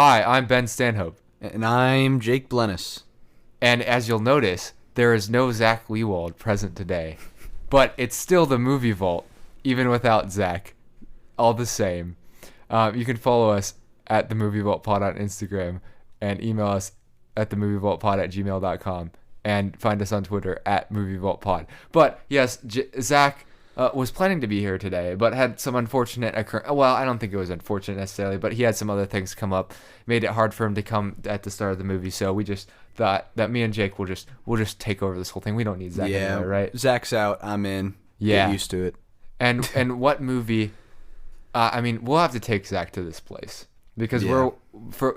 Hi, I'm Ben Stanhope. And I'm Jake Blenis. And as you'll notice, there is no Zach Leewald present today. But it's still the Movie Vault, even without Zach. All the same. You can follow us at the Movie Vault Pod on Instagram and email us at themovievaultpod@gmail.com and find us on Twitter at Movie Vault Pod. But yes, Zach was planning to be here today, but had some unfortunate occurrence. Well, I don't think it was unfortunate necessarily, but he had some other things come up, made it hard for him to come at the start of the movie. So we just thought that me and Jake will just take over this whole thing. We don't need Zach anymore, right? Zach's out. I'm in. Yeah. Get used to it. And what movie? We'll have to take Zach to this place because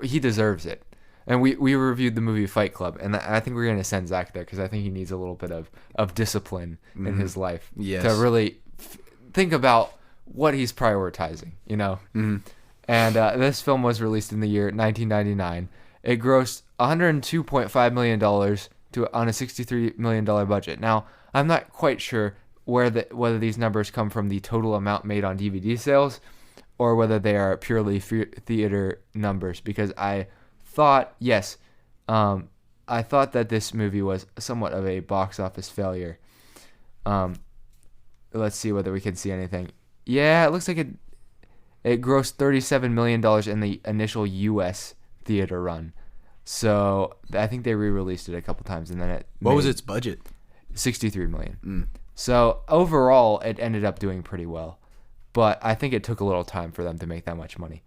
he deserves it. And we reviewed the movie Fight Club, and I think we're going to send Zach there because I think he needs a little bit of discipline in his life to really think about what he's prioritizing, you know? Mm-hmm. And this film was released in the year 1999. It grossed $102.5 million on a $63 million budget. Now, I'm not quite sure whether these numbers come from the total amount made on DVD sales or whether they are purely theater numbers, because I thought that this movie was somewhat of a box office failure. Let's see whether we can see anything. Yeah, it looks like it grossed $37 million in the initial U.S. theater run. So I think they re-released it a couple times, and then What was its budget? $63 million. So overall, it ended up doing pretty well, but I think it took a little time for them to make that much money.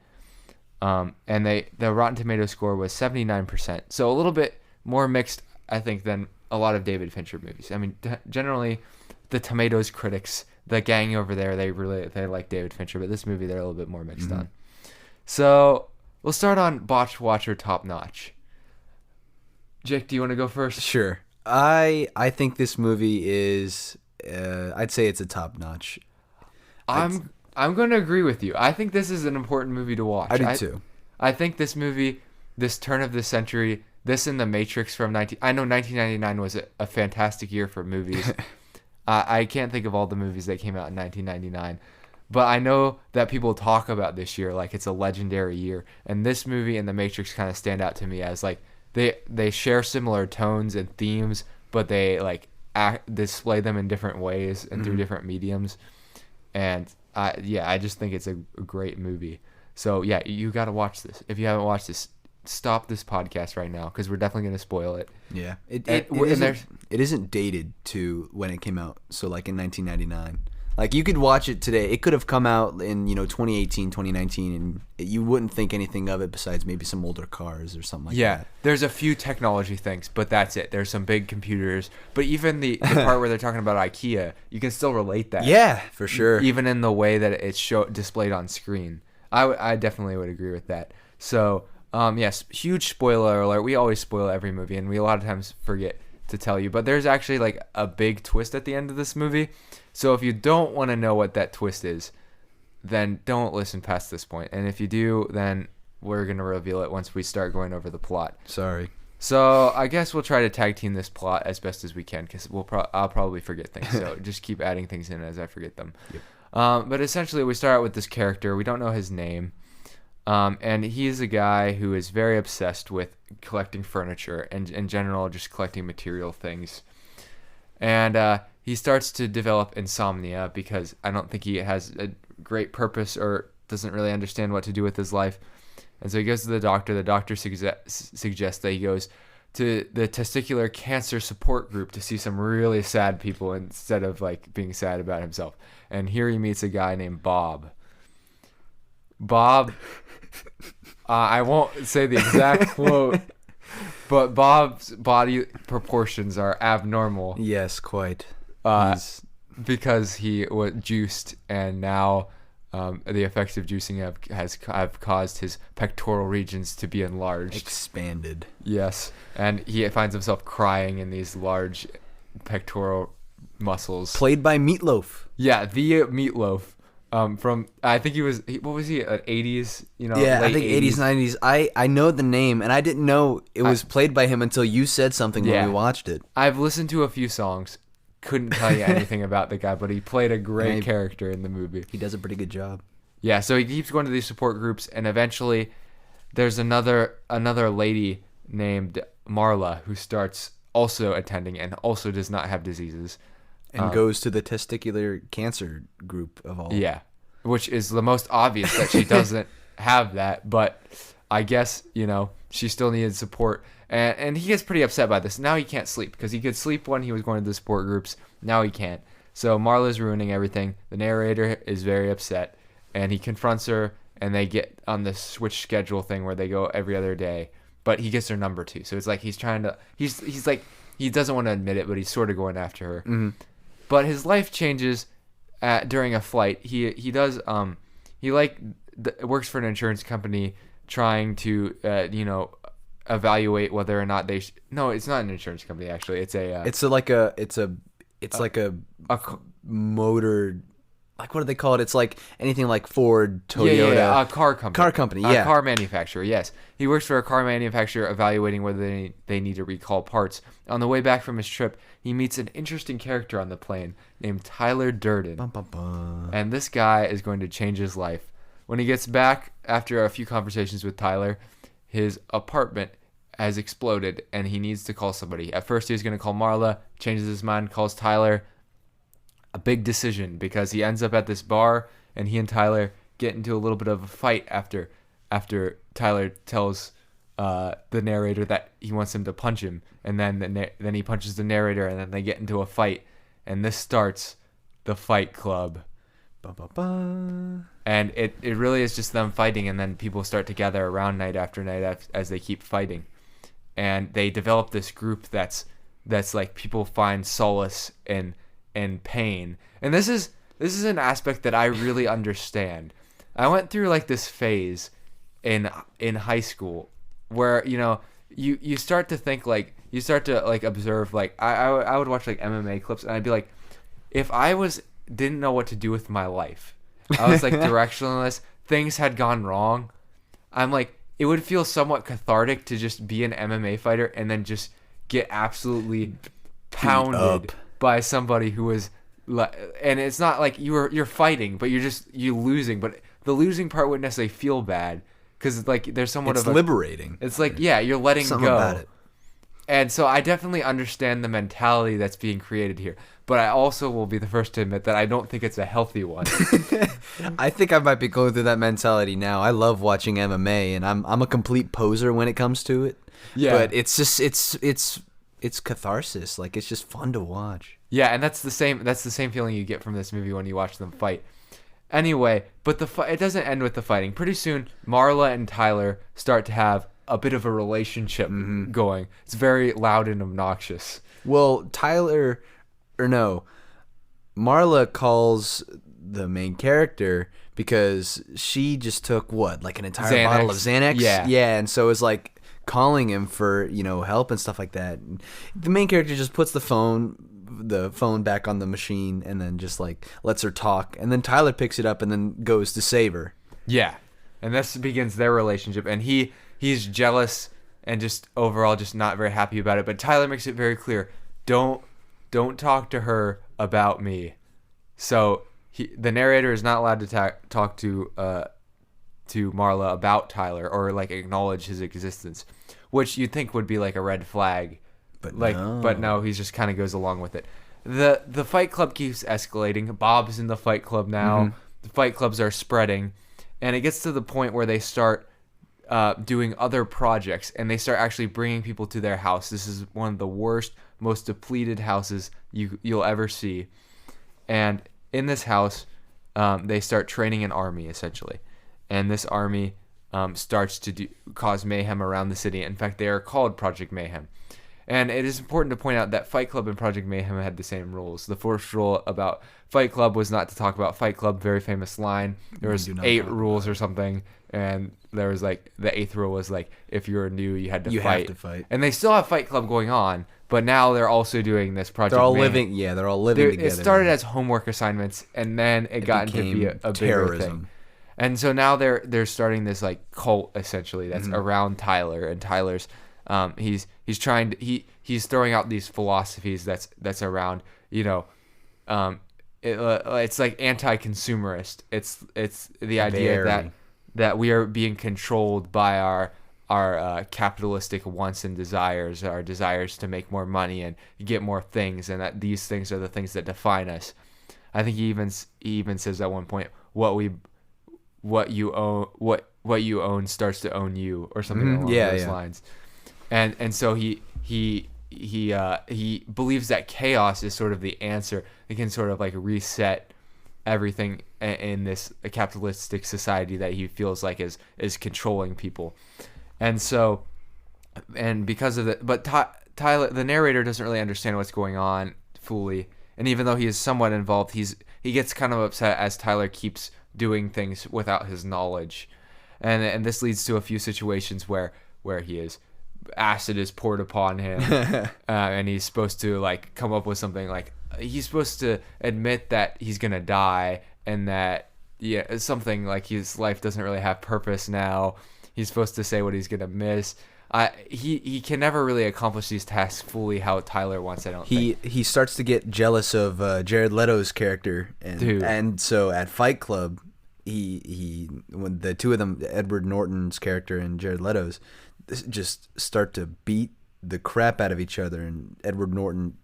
And the Rotten Tomatoes score was 79%, so a little bit more mixed, I think, than a lot of David Fincher movies. I mean, generally, the Tomatoes critics, the gang over there, they like David Fincher, but this movie they're a little bit more mixed on. So we'll start on Botch Watcher Top Notch. Jake, do you want to go first? Sure. I think this movie is, I'd say it's a top notch. I'm going to agree with you. I think this is an important movie to watch. I do too. I think this movie, this turn of the century, this and The Matrix from 1999 was a fantastic year for movies. I can't think of all the movies that came out in 1999, but I know that people talk about this year like it's a legendary year, and this movie and The Matrix kind of stand out to me as like they share similar tones and themes, but they like display them in different ways and through different mediums. And I just think it's a great movie. So yeah, you got to watch this. If you haven't watched this, stop this podcast right now because we're definitely going to spoil it. Yeah, it isn't dated to when it came out. So like in 1999, like you could watch it today. It could have come out in 2018, 2019, and you wouldn't think anything of it besides maybe some older cars or something like that. Yeah, there's a few technology things, but that's it. There's some big computers, but even the part where they're talking about IKEA, you can still relate that. Yeah, for sure. Even in the way that it's displayed on screen. I definitely would agree with that. So, yes, huge spoiler alert. We always spoil every movie, and we a lot of times forget to tell you. But there's actually like a big twist at the end of this movie. So if you don't want to know what that twist is, then don't listen past this point. And if you do, then we're going to reveal it once we start going over the plot. Sorry. So I guess we'll try to tag team this plot as best as we can because I'll probably forget things. So just keep adding things in as I forget them. Yep. But essentially we start out with this character. We don't know his name. And he's a guy who is very obsessed with collecting furniture and in general just collecting material things. And he starts to develop insomnia because I don't think he has a great purpose or doesn't really understand what to do with his life. And so he goes to the doctor. The doctor suggests that he goes to the testicular cancer support group to see some really sad people instead of like being sad about himself. And here he meets a guy named Bob. I won't say the exact quote, but Bob's body proportions are abnormal. Yes, quite. Because he was juiced, and now the effects of juicing have caused his pectoral regions to be enlarged. Expanded. Yes, and he finds himself crying in these large pectoral muscles. Played by Meatloaf. Yeah, the Meatloaf. From I think what was he, 80s? Yeah, I think 80s, 90s. I know the name, and I didn't know it was played by him until you said something when we watched it. I've listened to a few songs. Couldn't tell you anything about the guy, but he played a great character in the movie. He does a pretty good job. Yeah, so he keeps going to these support groups, and eventually there's another lady named Marla who starts also attending and also does not have diseases. And goes to the testicular cancer group of all. Yeah, which is the most obvious that she doesn't have that, but I guess, she still needed support. And he gets pretty upset by this. Now he can't sleep because he could sleep when he was going to the support groups. Now he can't. So Marla's ruining everything. The narrator is very upset, and he confronts her, and they get on this switch schedule thing where they go every other day. But he gets her number too. So it's like he's trying to, he's like, he doesn't want to admit it, but he's sort of going after her. Mm-hmm. But his life changes during a flight. He does works for an insurance company trying to evaluate whether or not they no, it's not an insurance company actually. It's like a motor, like, what do they call it? It's like anything like Ford, Toyota. A car company. Car company, yeah. A car manufacturer, yes. He works for a car manufacturer evaluating whether they need to recall parts. On the way back from his trip, he meets an interesting character on the plane named Tyler Durden. Bum, bum, bum. And this guy is going to change his life. When he gets back, after a few conversations with Tyler, his apartment has exploded and he needs to call somebody. At first he was going to call Marla, changes his mind, calls Tyler. A big decision because he ends up at this bar and he and Tyler get into a little bit of a fight after Tyler tells the narrator that he wants him to punch him, and then he punches the narrator, and then they get into a fight, and this starts the Fight Club. Ba, ba, ba. And it really is just them fighting, and then people start to gather around night after night as they keep fighting, and they develop this group that's like people find solace in pain. And this is an aspect that I really understand. I went through like this phase in high school where you start to think, like, you start to like observe, like I would watch like MMA clips, and I'd be like, if I didn't know what to do with my life, I was like directionless, things had gone wrong, I'm like, it would feel somewhat cathartic to just be an MMA fighter and then just get absolutely pounded by somebody who was, and it's not like you're fighting, but you're losing, but the losing part wouldn't necessarily feel bad because like there's somewhat it's of liberating. It's like, yeah, you're letting something go about it. And so I definitely understand the mentality that's being created here, but I also will be the first to admit that I don't think it's a healthy one. I think I might be going through that mentality now. I love watching MMA, and I'm a complete poser when it comes to it. Yeah, but it's just it's catharsis. Like, it's just fun to watch. Yeah, and that's the same feeling you get from this movie when you watch them fight. Anyway, but it doesn't end with the fighting. Pretty soon, Marla and Tyler start to have a bit of a relationship going. It's very loud and obnoxious. Well, Marla calls the main character because she just took like an entire bottle of Xanax. Yeah, and so it's like calling him for help and stuff like that. And the main character just puts the phone back on the machine and then just like lets her talk, and then Tyler picks it up and then goes to save her. Yeah, and this begins their relationship, and he's jealous and just overall just not very happy about it, but Tyler makes it very clear, don't talk to her about me. So the narrator is not allowed to talk to Marla about Tyler or like acknowledge his existence, which you'd think would be like a red flag. But no, he just kind of goes along with it. The Fight Club keeps escalating. Bob's in the Fight Club now. Mm-hmm. The Fight Clubs are spreading, and it gets to the point where they start doing other projects, and they start actually bringing people to their house. This is one of the worst, most depleted houses you'll ever see. And in this house, they start training an army, essentially. And this army starts to cause mayhem around the city. In fact, they are called Project Mayhem. And it is important to point out that Fight Club and Project Mayhem had the same rules. The first rule about Fight Club was not to talk about Fight Club. Very famous line. There was 8 rules or something. And there was like, the 8th rule was like, if you were new, you had to fight. Have to fight. And they still have Fight Club going on, but now they're also doing this Project Mayhem. They're all living together. It started as homework assignments, and then it got into be a bigger thing. And so now they're starting this like cult, essentially, that's around Tyler, and Tyler's he's throwing out these philosophies that's around, it's like anti-consumerist. It's the idea that we are being controlled by our capitalistic wants and desires, our desires to make more money and get more things, and that these things are the things that define us. I think he even says at one point, what you own starts to own you, or something along those lines. And so he believes that chaos is sort of the answer. It can sort of like reset everything in this capitalistic society that he feels like is controlling people. And so, and because of that, but Tyler, the narrator, doesn't really understand what's going on fully. And even though he is somewhat involved, he gets kind of upset as Tyler keeps doing things without his knowledge. And this leads to a few situations where acid is poured upon him, and he's supposed to like come up with something, like he's supposed to admit that he's gonna die, and that something like his life doesn't really have purpose now. He's supposed to say what he's gonna miss. He can never really accomplish these tasks fully how Tyler wants. I don't think. He starts to get jealous of Jared Leto's character, and so at Fight Club, when the two of them, Edward Norton's character and Jared Leto's, just start to beat the crap out of each other, and Edward Norton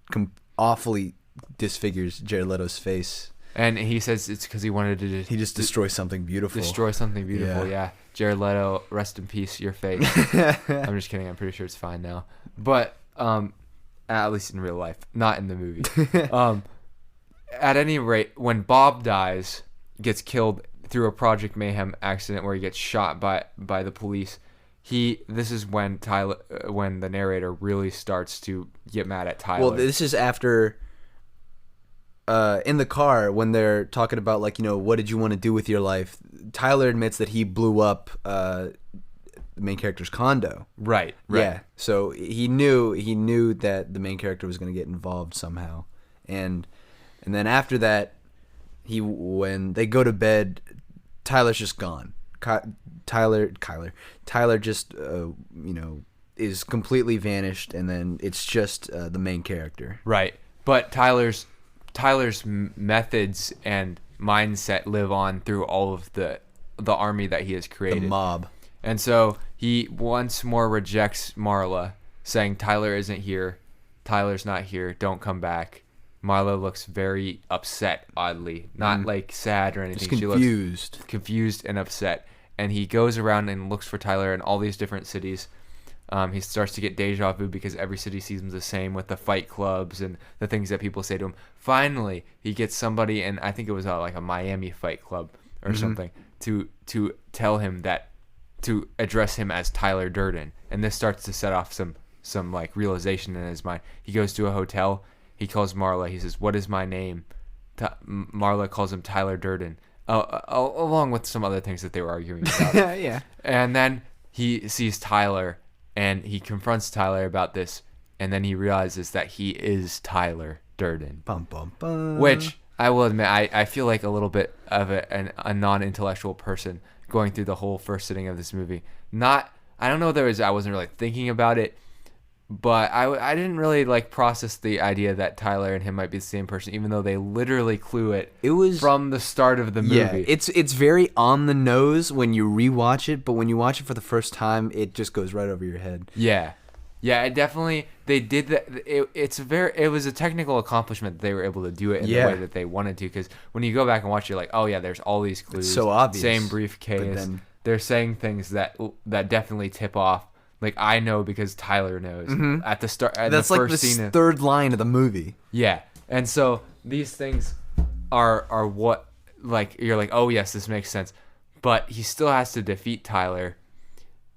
awfully disfigures Jared Leto's face. And he says it's because he wanted to he just destroy something beautiful. Yeah. Jared Leto, rest in peace, your face. I'm just kidding. I'm pretty sure it's fine now. But at least in real life, not in the movie. At any rate, when Bob gets killed through a Project Mayhem accident where he gets shot by the police, this is when the narrator really starts to get mad at Tyler. Well, this is after in the car when they're talking about, like, what did you want to do with your life? Tyler admits that he blew up the main character's condo. Right. Yeah. So he knew that the main character was going to get involved somehow, and then after that, when they go to bed, Tyler's just gone. Tyler just is completely vanished, and then it's just the main character. Right. But Tyler's methods and mindset live on through all of the army that he has created. The mob. And so he once more rejects Marla, saying Tyler isn't here. Tyler's not here. Don't come back. Marla looks very upset, oddly. Not like sad or anything. Just confused. She looks confused and upset. And he goes around and looks for Tyler in all these different cities. He starts to get deja vu because every city seems the same, with the fight clubs and the things that people say to him. Finally, he gets somebody, and I think it was like a Miami fight club or something, to tell him to address him as Tyler Durden. And this starts to set off some like realization in his mind. He goes to a hotel. He calls Marla. He says, "What is my name?" Marla calls him Tyler Durden, along with some other things that they were arguing about. Yeah. And then he sees Tyler, and he confronts Tyler about this, and then he realizes that he is Tyler Durden. Bum, bum, bum. Which, I will admit, I feel like a little bit of a non-intellectual person going through the whole first sitting of this movie. I don't know if I wasn't really thinking about it, but I didn't really like process the idea that Tyler and him might be the same person, even though they literally clue it from the start of the movie. Yeah, it's very on the nose when you rewatch it, but when you watch it for the first time, it just goes right over your head. Yeah, it definitely, they did that. It was a technical accomplishment that they were able to do it in the way that they wanted to, because when you go back and watch, you're like, oh yeah, there's all these clues. It's so obvious. Same briefcase. They're saying things that definitely tip off. Like, I know because Tyler knows at the start. That's the like first the scene third line of the movie. Yeah, and so these things are what, like, you're like, oh yes, this makes sense, but he still has to defeat Tyler,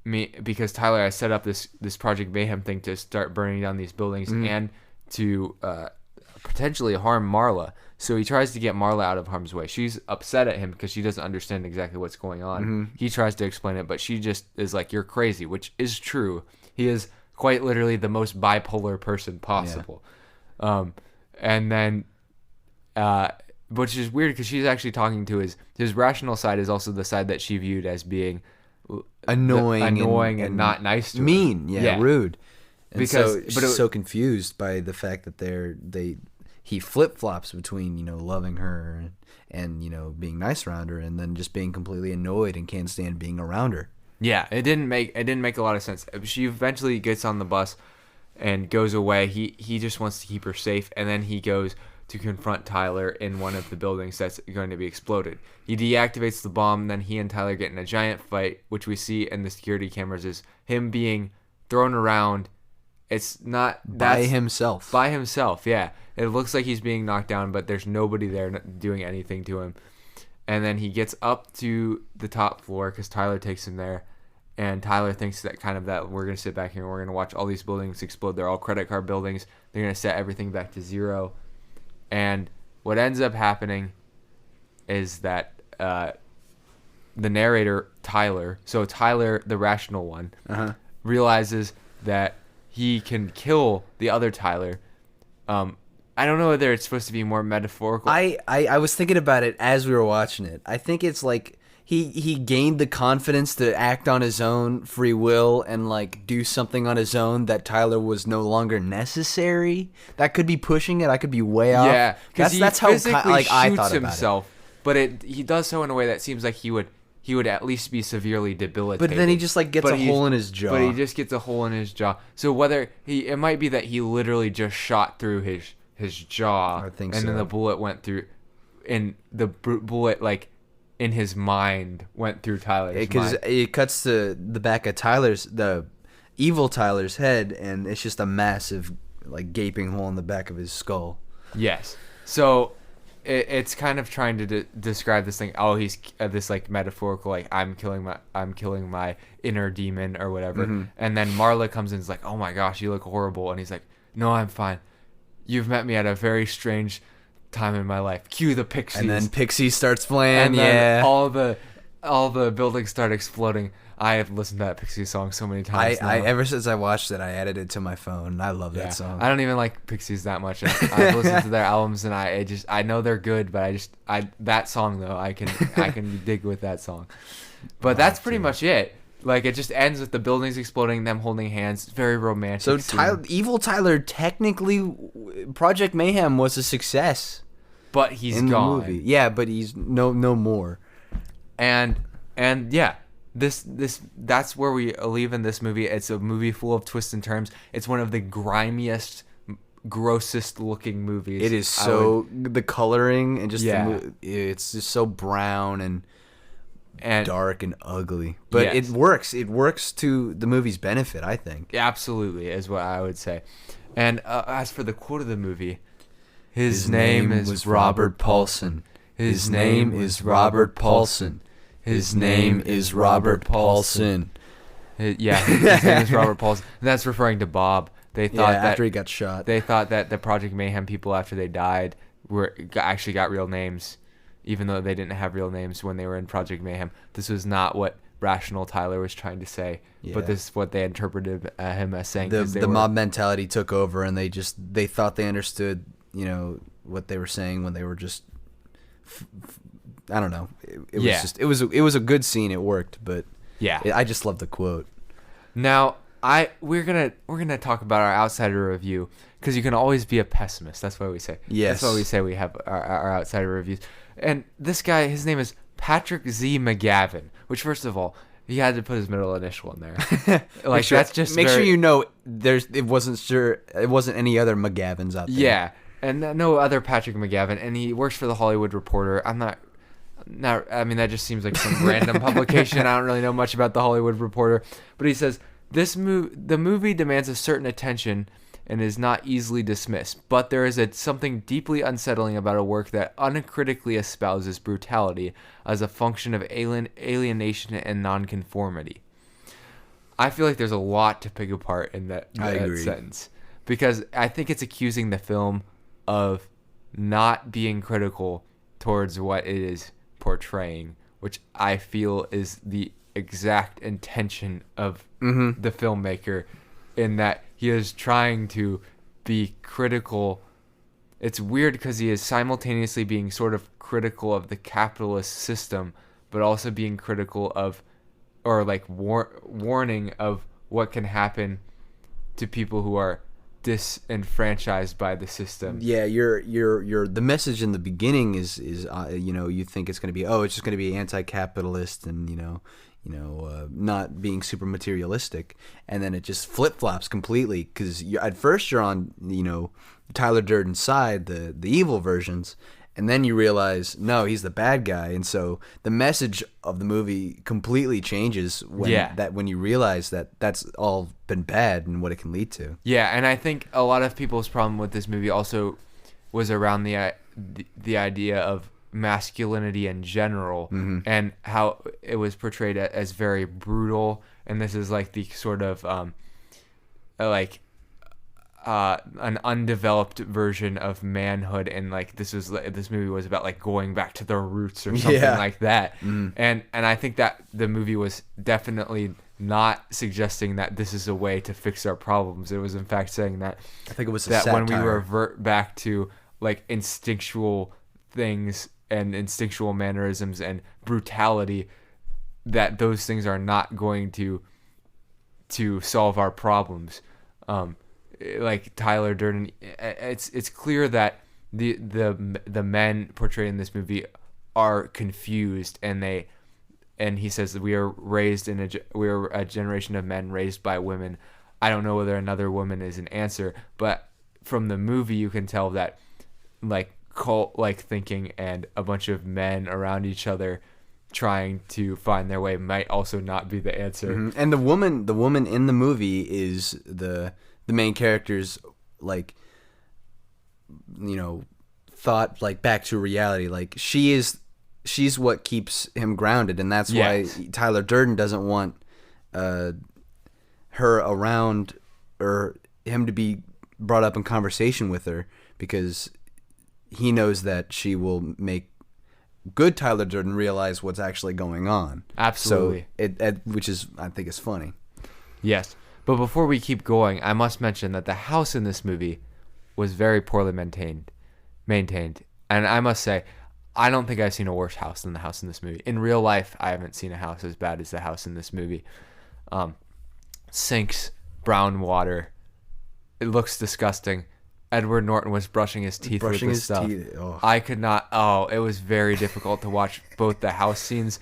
because Tyler has set up this Project Mayhem thing to start burning down these buildings and to potentially harm Marla. So he tries to get Marla out of harm's way. She's upset at him because she doesn't understand exactly what's going on. He tries to explain it, but she just is like, you're crazy, which is true. He is quite literally the most bipolar person possible. Yeah. And then, which is weird because she's actually talking to his rational side is also the side that she viewed as being annoying and not nice to mean, her. Rude. And because she's so confused by the fact that he flip-flops between, loving her and being nice around her, and then just being completely annoyed and can't stand being around her. Yeah, it didn't make a lot of sense. She eventually gets on the bus and goes away. He just wants to keep her safe, and then he goes to confront Tyler in one of the buildings that's going to be exploded. He deactivates the bomb, then he and Tyler get in a giant fight, which we see in the security cameras is him being thrown around. It's not by himself. By himself, yeah. It looks like he's being knocked down, but there's nobody there doing anything to him. And then he gets up to the top floor because Tyler takes him there. And Tyler thinks that we're going to sit back here and we're going to watch all these buildings explode. They're all credit card buildings. They're going to set everything back to zero. And what ends up happening is that the narrator, Tyler, so Tyler, the rational one, realizes that he can kill the other Tyler. I don't know whether it's supposed to be more metaphorical. I was thinking about it as we were watching it. I think it's like he gained the confidence to act on his own free will and like do something on his own that Tyler was no longer necessary. That could be pushing it. I could be way off. Yeah, because that's how like I thought himself. About it. But he does so in a way that seems like he would at least be severely debilitated. But then he just like gets a hole in his jaw. But he just gets a hole in his jaw. So whether it might be that he literally just shot through his jaw, I think and then the bullet went through, and the bullet like in his mind went through Tyler's mind. Because it cuts to the back of the evil Tyler's head, and it's just a massive like gaping hole in the back of his skull. Yes. So it's kind of trying to describe this thing. Oh, he's this like metaphorical, like I'm killing my inner demon or whatever. Mm-hmm. And then Marla comes in and is like, oh my gosh, you look horrible. And he's like, no, I'm fine. You've met me at a very strange time in my life. Cue the Pixies. And then Pixies starts playing. And then all the buildings start exploding. I have listened to that Pixies song so many times. I ever since I watched it, I added it to my phone. I love that song. I don't even like Pixies that much. I've listened to their albums and I know they're good, but that song though I can dig with that song. But that's pretty much it. Like it just ends with the buildings exploding, them holding hands. Very romantic. So evil Tyler, technically, Project Mayhem was a success, but he's gone. The movie. Yeah, but he's no more. And yeah. That's where we leave in this movie. It's a movie full of twists and turns. It's one of the grimiest, grossest looking movies. It is the coloring and just it's just so brown and dark and ugly. But it works. It works to the movie's benefit, I think. Absolutely, is what I would say. And as for the quote of the movie, his name is Robert Paulson. His name is Robert Paulson. His name is Robert Paulson. His name is Robert Paulson. And that's referring to Bob. They thought that after he got shot. They thought that the Project Mayhem people, after they died, actually got real names, even though they didn't have real names when they were in Project Mayhem. This was not what rational Tyler was trying to say, but this is what they interpreted him as saying. The mob mentality took over, and they thought they understood, what they were saying when they were just. I don't know. It was a good scene. It worked, but I just love the quote. Now we're gonna talk about our outsider review, because you can always be a pessimist. That's why we say. Yes. That's why we say we have our outsider reviews. And this guy, his name is Patrick Z. McGavin. Which, first of all, he had to put his middle initial in there. Like that's just make sure you know it wasn't any other McGavins out there. Yeah, and no other Patrick McGavin, and he works for the Hollywood Reporter. I mean, that just seems like some random publication. I don't really know much about the Hollywood Reporter. But he says, the movie demands a certain attention and is not easily dismissed. But there is something deeply unsettling about a work that uncritically espouses brutality as a function of alienation and nonconformity. I feel like there's a lot to pick apart in that sentence. Because I think it's accusing the film of not being critical towards what it is portraying, which I feel is the exact intention of the filmmaker, in that he is trying to be critical. It's weird because he is simultaneously being sort of critical of the capitalist system, but also being critical of, or like warning of what can happen to people who are disenfranchised by the system. Yeah, you're the message in the beginning is you think it's going to be, it's just going to be anti-capitalist and not being super materialistic, and then it just flip-flops completely because at first you're on Tyler Durden's side, the evil versions, and then you realize no, he's the bad guy, and so the message of the movie completely changes when you realize that that's all been bad and what it can lead to. Yeah, and I think a lot of people's problem with this movie also was around the idea of masculinity in general, and how it was portrayed as very brutal, and this is like the sort of an undeveloped version of manhood, and like this movie was about like going back to the roots or something like that. And I think that the movie was definitely not suggesting that this is a way to fix our problems. It was in fact saying that I think it was that when we revert back to like instinctual things and instinctual mannerisms and brutality, that those things are not going to solve our problems. Like Tyler Durden, it's clear that the men portrayed in this movie are confused, and he says that we are a generation of men raised by women. I don't know whether another woman is an answer, but from the movie you can tell that like cult-like thinking and a bunch of men around each other trying to find their way might also not be the answer. And the woman in the movie is the main character's like thought like back to reality. Like she's what keeps him grounded, and that's why Tyler Durden doesn't want her around or him to be brought up in conversation with her, because he knows that she will make good Tyler Durden realize what's actually going on. Absolutely. So which is, I think, is funny. Yes. But before we keep going, I must mention that the house in this movie was very poorly maintained. And I must say, I don't think I've seen a worse house than the house in this movie. In real life, I haven't seen a house as bad as the house in this movie. Sinks, brown water. It looks disgusting. Edward Norton was brushing his teeth with this stuff. I could not. It was very difficult to watch both the house scenes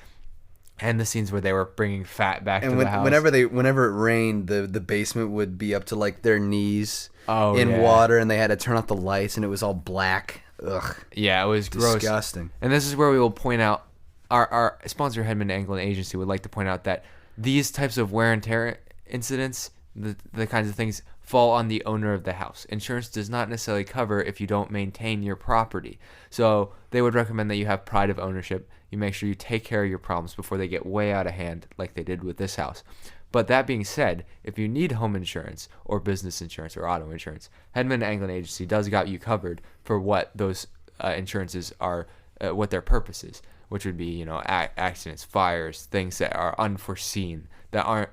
and the scenes where they were bringing fat back to the house. Whenever it rained, the basement would be up to like their knees in water, and they had to turn off the lights, and it was all black. Ugh. Yeah, it was gross. Disgusting. And this is where we will point out, our sponsor, Hedman Anglin Agency, would like to point out that these types of wear and tear incidents, the kinds of things, fall on the owner of the house. Insurance does not necessarily cover if you don't maintain your property. So they would recommend that you have pride of ownership. You make sure you take care of your problems before they get way out of hand, like they did with this house. But that being said, if you need home insurance or business insurance or auto insurance, Hedman Anglin Agency does got you covered for what those insurances are, what their purpose is, which would be, accidents, fires, things that are unforeseen, that are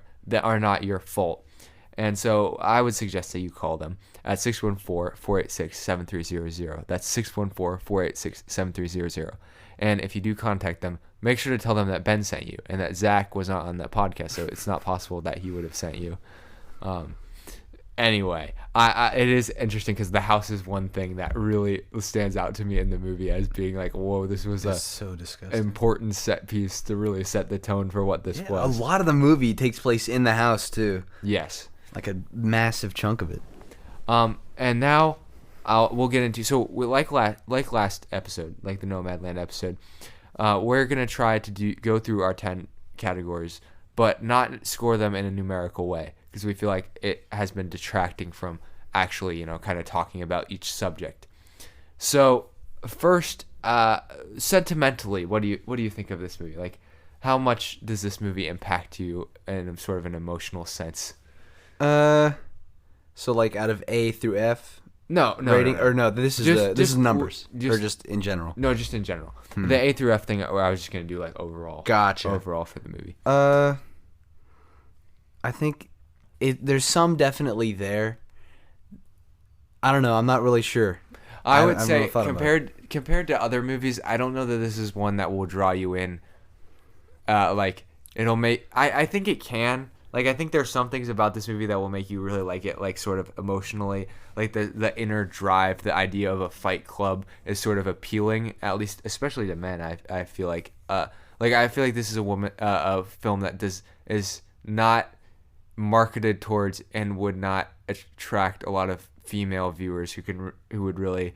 not your fault. And so I would suggest that you call them at 614-486-7300. That's 614-486-7300. And if you do contact them, make sure to tell them that Ben sent you and that Zach was not on that podcast, so it's not possible that he would have sent you. Anyway, it is interesting because the house is one thing that really stands out to me in the movie as being like, whoa, this was so disgusting. Important set piece to really set the tone for what this was. A lot of the movie takes place in the house too. Yes. Like a massive chunk of it. And now we'll get into, so like last episode, like the Nomadland episode, we're going to try to go through our 10 categories, but not score them in a numerical way, because we feel like it has been detracting from actually, kind of talking about each subject. So first, sentimentally, what do you think of this movie? Like, how much does this movie impact you in sort of an emotional sense? So like out of A through F? No. Rating, or no, this is numbers, or just in general? No, just in general. The A through F thing, I was just going to do like overall. Gotcha. Overall for the movie. I think there's some definitely there. I don't know. I'm not really sure. I would say compared to other movies, I don't know that this is one that will draw you in. Like it'll make. I think it can, like I think there's some things about this movie that will make you really like it, like sort of emotionally, like the inner drive, the idea of a fight club is sort of appealing, at least especially to men. I feel like I feel like this is a film that is not marketed towards and would not attract a lot of female viewers who would really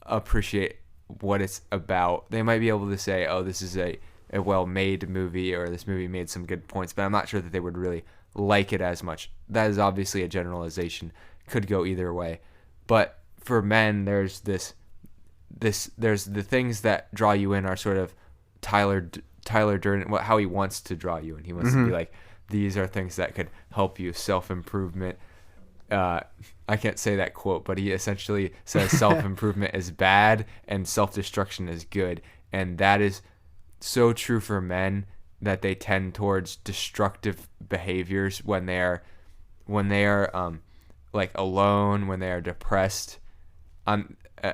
appreciate what it's about. They might be able to say, oh, this is a well-made movie, or this movie made some good points, but I'm not sure that they would really like it as much. That is obviously a generalization, could go either way. But for men, there's there's the things that draw you in are sort of Tyler Durden, how he wants to draw you in. He wants to be like, these are things that could help you, self-improvement. I can't say that quote, but he essentially says self-improvement is bad and self-destruction is good. And that is so true for men, that they tend towards destructive behaviors when they are like alone, when they are depressed.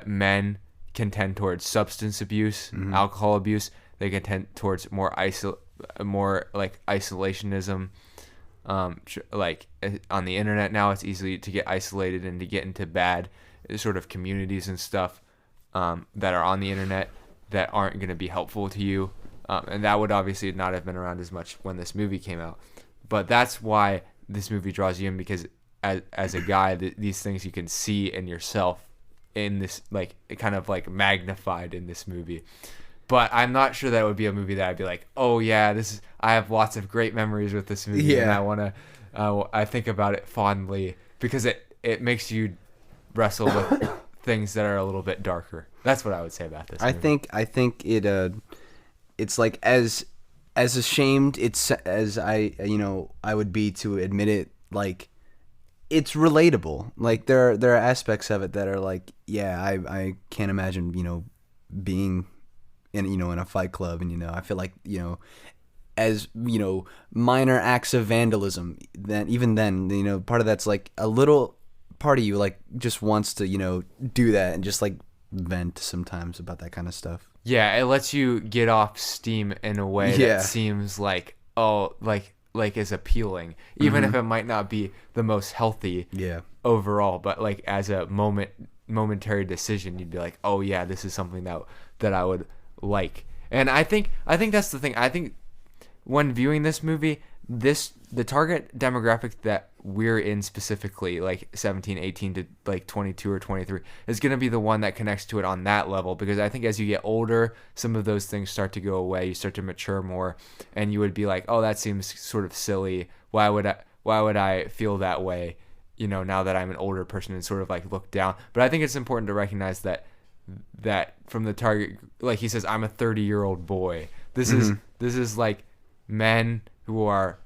Men can tend towards substance abuse, alcohol abuse. They can tend towards more like isolationism. Like on the internet now, it's easy to get isolated and to get into bad sort of communities and stuff that are on the internet that aren't going to be helpful to you. And that would obviously not have been around as much when this movie came out. But that's why this movie draws you in, because as a guy, these things you can see in yourself in this, like, kind of like magnified in this movie. But I'm not sure that would be a movie that I'd be like, oh yeah, I have lots of great memories with this movie, and I want to, I think about it fondly, because it makes you wrestle with things that are a little bit darker. That's what I would say about this movie. I think it's like as ashamed as I would be to admit it, like, it's relatable. Like there are aspects of it that are like, yeah, I can't imagine, being in a fight club, and I feel like, as minor acts of vandalism, then even then, part of that's like a little part of you like just wants to do that and just like vent sometimes about that kind of stuff. Yeah, it lets you get off steam in a way that seems like, oh, like is appealing, even if it might not be the most healthy overall, but like as a momentary decision, you'd be like, oh yeah, this is something that I would like. And I think that's the thing. I think when viewing this movie, the target demographic that we're in specifically, like 17, 18 to like 22 or 23, is going to be the one that connects to it on that level, because I think as you get older, some of those things start to go away. You start to mature more, and you would be like, oh, that seems sort of silly. Why would I feel that way, now that I'm an older person, and sort of like look down. But I think it's important to recognize that from the target, like he says, I'm a 30-year-old boy. This is like men who are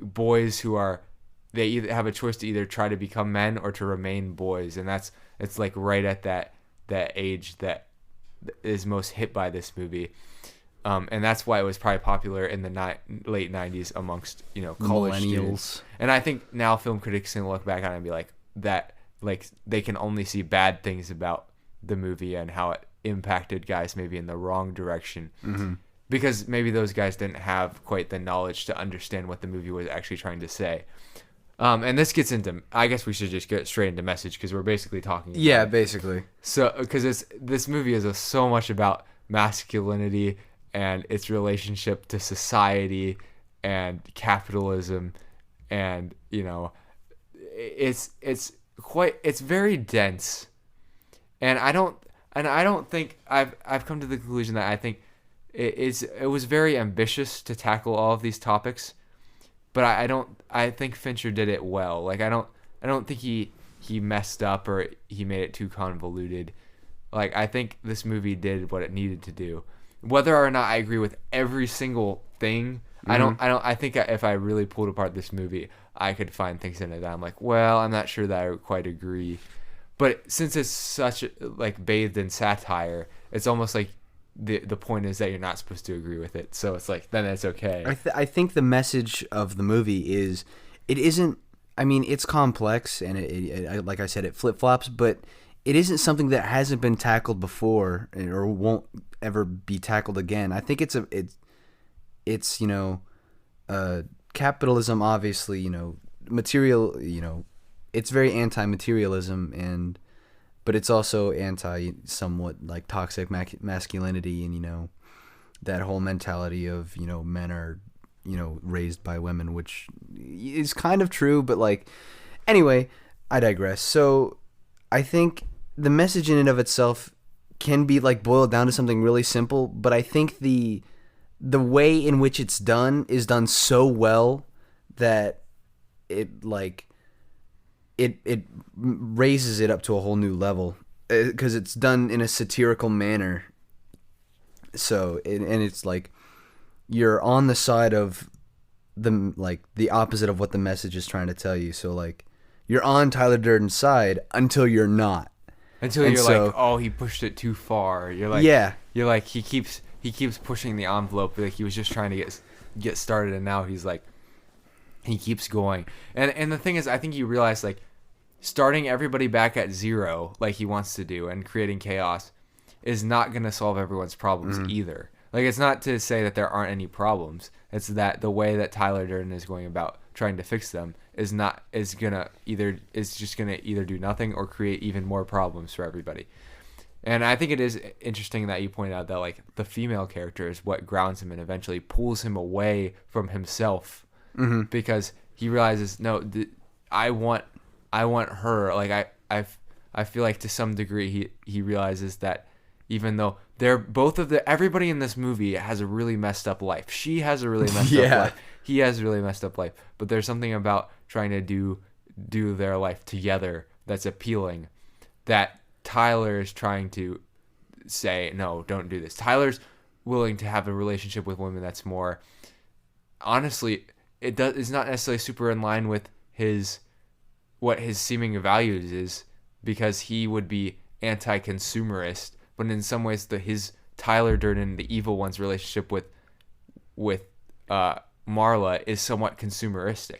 boys who are, they either have a choice to either try to become men or to remain boys, and it's like right at that age that is most hit by this movie, and that's why it was probably popular in the late 90s amongst college millennials students. And I think now film critics can look back on it and be like, that, like, they can only see bad things about the movie and how it impacted guys maybe in the wrong direction, because maybe those guys didn't have quite the knowledge to understand what the movie was actually trying to say. And this gets into, I guess we should just get straight into message, because we're basically talking about it. Basically. So, because this movie is so much about masculinity and its relationship to society and capitalism, and it's very dense. And I don't think I've come to the conclusion that I think it was very ambitious to tackle all of these topics, but I think Fincher did it well. Like I don't think he messed up or he made it too convoluted. Like I think this movie did what it needed to do. Whether or not I agree with every single thing, I think if I really pulled apart this movie, I could find things in it that I'm like, well, I'm not sure that I quite agree. But since it's such like bathed in satire, it's almost like the point is that you're not supposed to agree with it. So it's like, then it's okay. I think the message of the movie is, it isn't, I mean, it's complex, and it like I said, it flip-flops, but it isn't something that hasn't been tackled before or won't ever be tackled again. I think it's capitalism, obviously, material, it's very anti-materialism, but it's also anti somewhat like toxic masculinity, and that whole mentality of men are raised by women, which is kind of true, but like anyway, I digress. So I think the message in and of itself can be like boiled down to something really simple, but I think the way in which it's done is done so well that it raises it up to a whole new level, because it's done in a satirical manner. So and it's like you're on the side of the opposite of what the message is trying to tell you. So like you're on Tyler Durden's side until you're not. Until you're like, oh, he pushed it too far. You're like, yeah. You're like, he keeps pushing the envelope. Like he was just trying to get started, and now he's like, he keeps going. And the thing is, I think you realize like starting everybody back at zero, like he wants to do, and creating chaos, is not going to solve everyone's problems either. Like it's not to say that there aren't any problems. It's that the way that Tyler Durden is going about trying to fix them is just gonna either do nothing or create even more problems for everybody. And I think it is interesting that you point out that like the female character is what grounds him and eventually pulls him away from himself, because he realizes, no, I want her. Like I feel like to some degree he realizes that even though everybody in this movie has a really messed up life. She has a really messed up life. He has a really messed up life. But there's something about trying to do their life together that's appealing, that Tyler is trying to say, no, don't do this. Tyler's willing to have a relationship with women that's more, honestly, it's not necessarily super in line with what his seeming values is, because he would be anti-consumerist. But in some ways, his Tyler Durden, the evil one's relationship with Marla is somewhat consumeristic.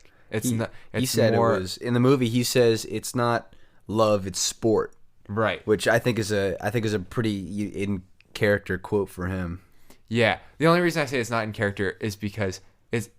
He said more, it was in the movie. He says it's not love, it's sport. Right. Which I think is a pretty in character quote for him. Yeah. The only reason I say it's not in character is because it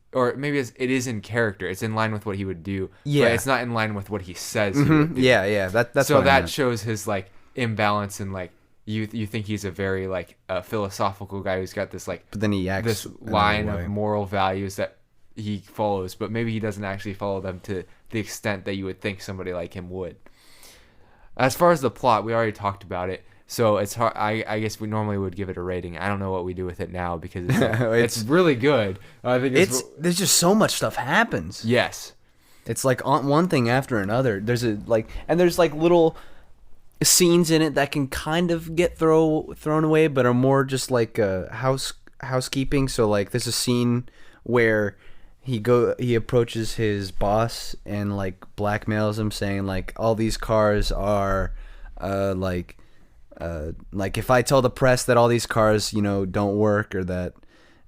is in character. It's in line with what he would do. Yeah. But it's not in line with what he says he would do. Yeah. That's so that shows his like imbalance, and like you think he's a very like philosophical guy who's got this like, but then he acts this line of moral values that he follows, but maybe he doesn't actually follow them to the extent that you would think somebody like him would. As far as the plot, we already talked about it, so it's hard. I guess we normally would give it a rating. I don't know what we do with it now, because it's really good. I think there's just so much stuff happens. Yes, it's like on one thing after another. There's little scenes in it that can kind of get thrown away, but are more just like housekeeping. So like there's a scene where he approaches his boss and like blackmails him, saying like all these cars are like if I tell the press that all these cars don't work, or that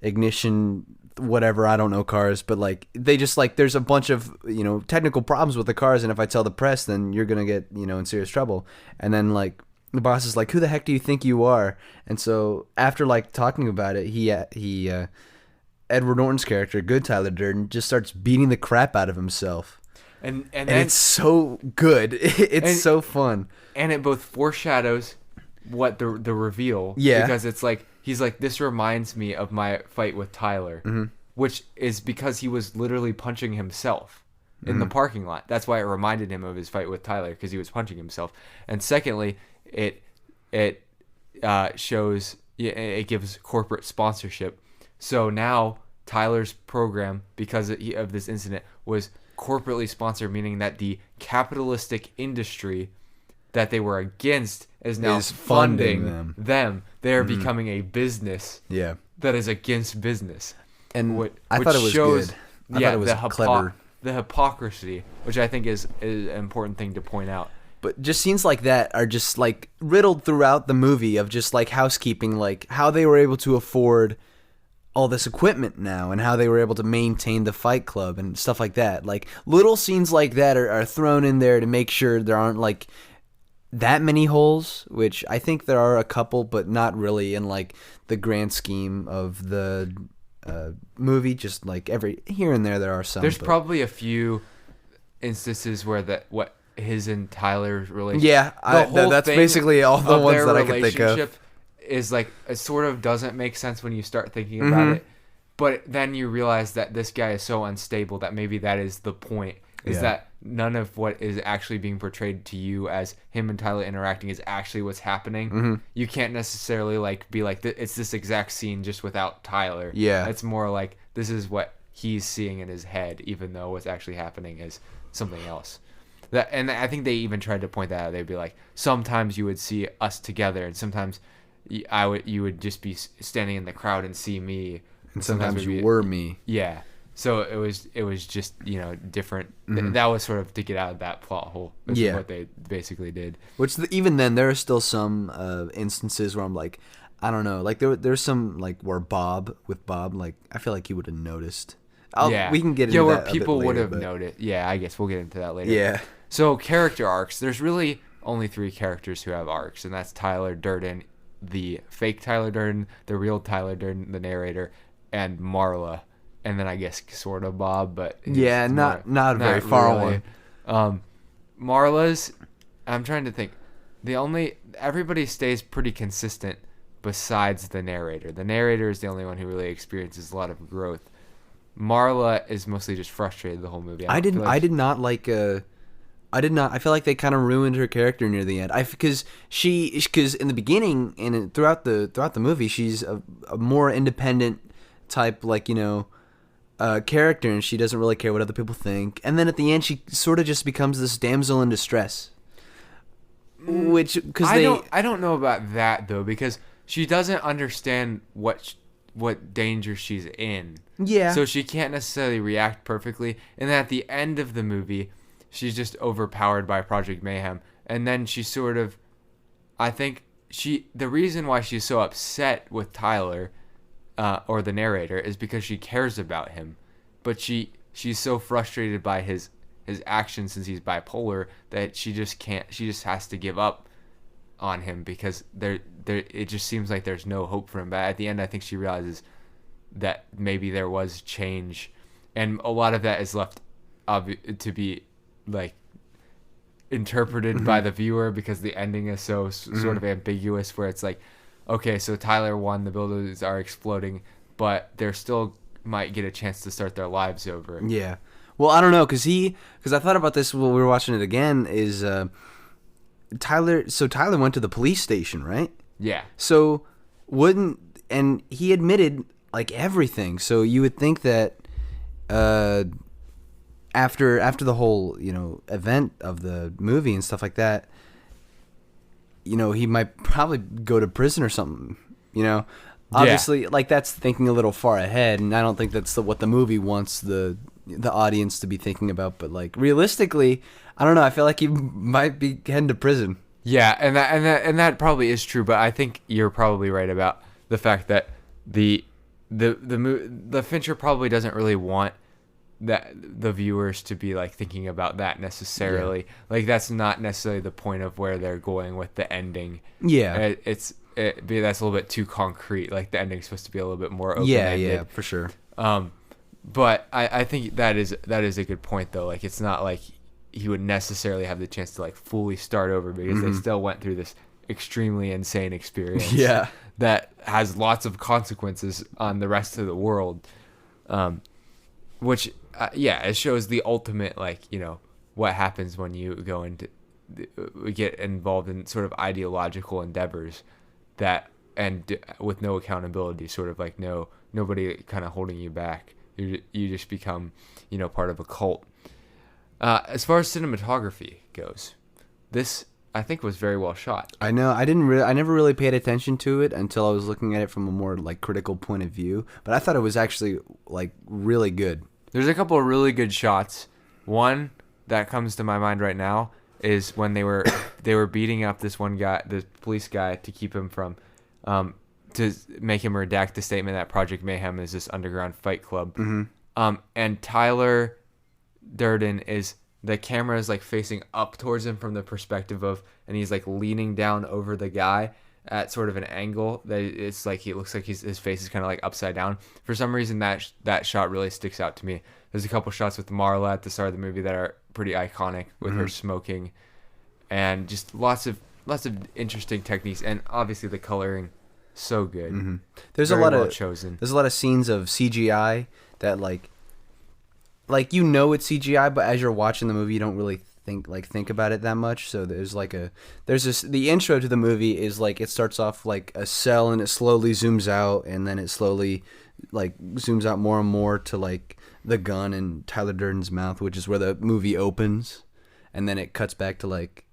ignition whatever, I don't know cars, but like they just like there's a bunch of technical problems with the cars, and if I tell the press, then you're gonna get in serious trouble. And then like the boss is like, who the heck do you think you are? And so after like talking about it, he Edward Norton's character, good Tyler Durden, just starts beating the crap out of himself. And then, it's so good. It's so fun. And it both foreshadows what the reveal. Yeah. Because it's like, he's like, this reminds me of my fight with Tyler. Mm-hmm. Which is because he was literally punching himself in the parking lot. That's why it reminded him of his fight with Tyler, because he was punching himself. And secondly, it shows, it gives corporate sponsorship. So now Tyler's program, because of this incident, was corporately sponsored, meaning that the capitalistic industry that they were against is now funding them. They're becoming a business that is against business. And I thought it was good. I thought it was clever. The hypocrisy, which I think is an important thing to point out. But just scenes like that are just like riddled throughout the movie, of just like housekeeping, like how they were able to afford all this equipment now, and how they were able to maintain the Fight Club and stuff like that. Like little scenes like that are thrown in there to make sure there aren't like that many holes, which I think there are a couple, but not really in like the grand scheme of the movie. Just like every here and there are some. There's probably a few instances where what his and Tyler's relationship. Yeah, that's basically all the ones that I can think of. Is like it sort of doesn't make sense when you start thinking about it, but then you realize that this guy is so unstable that maybe that is the point. Is that none of what is actually being portrayed to you as him and Tyler interacting is actually what's happening. You can't necessarily like be like it's this exact scene just without Tyler. Yeah, it's more like this is what he's seeing in his head, even though what's actually happening is something else. And I think they even tried to point that out. They'd be like, sometimes you would see us together, and sometimes you would just be standing in the crowd and see me, and sometimes you were me. Yeah. So it was just different. That was sort of to get out of that plot hole. Which is what they basically did. Which even then there are still some instances where I'm like, I don't know, like there's some like where Bob, like I feel like he would have noticed. We can get into that where a people bit later, would have but... noticed. Yeah, I guess we'll get into that later. Yeah. So character arcs. There's really only 3 characters who have arcs, and that's Tyler Durden, the fake Tyler Durden, the real Tyler Durden, the narrator, and Marla. And then I guess sort of Bob, but not very far really. One. Marla's, I'm trying to think. Everybody stays pretty consistent besides the narrator. The narrator is the only one who really experiences a lot of growth. Marla is mostly just frustrated the whole movie. I feel like I feel like they kind of ruined her character near the end. Because in the beginning and throughout the movie, she's a more independent type, like character, and she doesn't really care what other people think. And then at the end, she sort of just becomes this damsel in distress. I don't know about that though, because she doesn't understand what danger she's in. Yeah. So she can't necessarily react perfectly. And then at the end of the movie, she's just overpowered by Project Mayhem. And then she sort of, I think the reason why she's so upset with Tyler, or the narrator, is because she cares about him. But she's so frustrated by his actions, since he's bipolar, that she just has to give up on him, because it just seems like there's no hope for him. But at the end, I think she realizes that maybe there was change, and a lot of that is left to be like interpreted by the viewer, because the ending is so sort of ambiguous, where it's like, okay, so Tyler won, the buildings are exploding, but they're still might get a chance to start their lives over. Yeah. Well, I don't know, because I thought about this while we were watching it again, is Tyler went to the police station, right? Yeah. So and he admitted like everything. So you would think that after the whole, event of the movie and stuff like that, he might probably go to prison or something, Obviously, like, that's thinking a little far ahead, and I don't think that's what the movie wants the audience to be thinking about. But like realistically, I don't know. I feel like he might be heading to prison. Yeah, and that probably is true. But I think you're probably right about the fact that the Fincher probably doesn't really want that the viewers to be like thinking about that necessarily. Yeah. Like, that's not necessarily the point of where they're going with the ending. Yeah, that's a little bit too concrete. Like, the ending's supposed to be a little bit more open-ended. Yeah, for sure. But I think that is a good point though. Like, it's not like he would necessarily have the chance to like fully start over, because they still went through this extremely insane experience. Yeah, that has lots of consequences on the rest of the world. Which it shows the ultimate, like, what happens when you go into get involved in sort of ideological endeavors that and with no accountability, sort of like nobody kind of holding you back. You just become, part of a cult. As far as cinematography goes, this I think was very well shot. I know. I never really paid attention to it until I was looking at it from a more like critical point of view. But I thought it was actually like really good. There's a couple of really good shots. One that comes to my mind right now is when they were beating up this one guy, this police guy, to keep him from, to make him redact the statement that Project Mayhem is this underground fight club. Mm-hmm. And Tyler Durden the camera is like facing up towards him from the perspective of, and he's like leaning down over the guy, at sort of an angle that it's like it looks like his face is kind of like upside down. For some reason, that shot really sticks out to me. There's a couple shots with Marla at the start of the movie that are pretty iconic with her smoking, and just lots of interesting techniques, and obviously the coloring, so good. There's Very a lot well of chosen. There's a lot of scenes of CGI that like it's CGI, but as you're watching the movie, you don't really think about it that much. So the intro to the movie is like it starts off like a cell and it slowly zooms out, and then it slowly like zooms out more and more to like the gun in Tyler Durden's mouth, which is where the movie opens, and then it cuts back to like,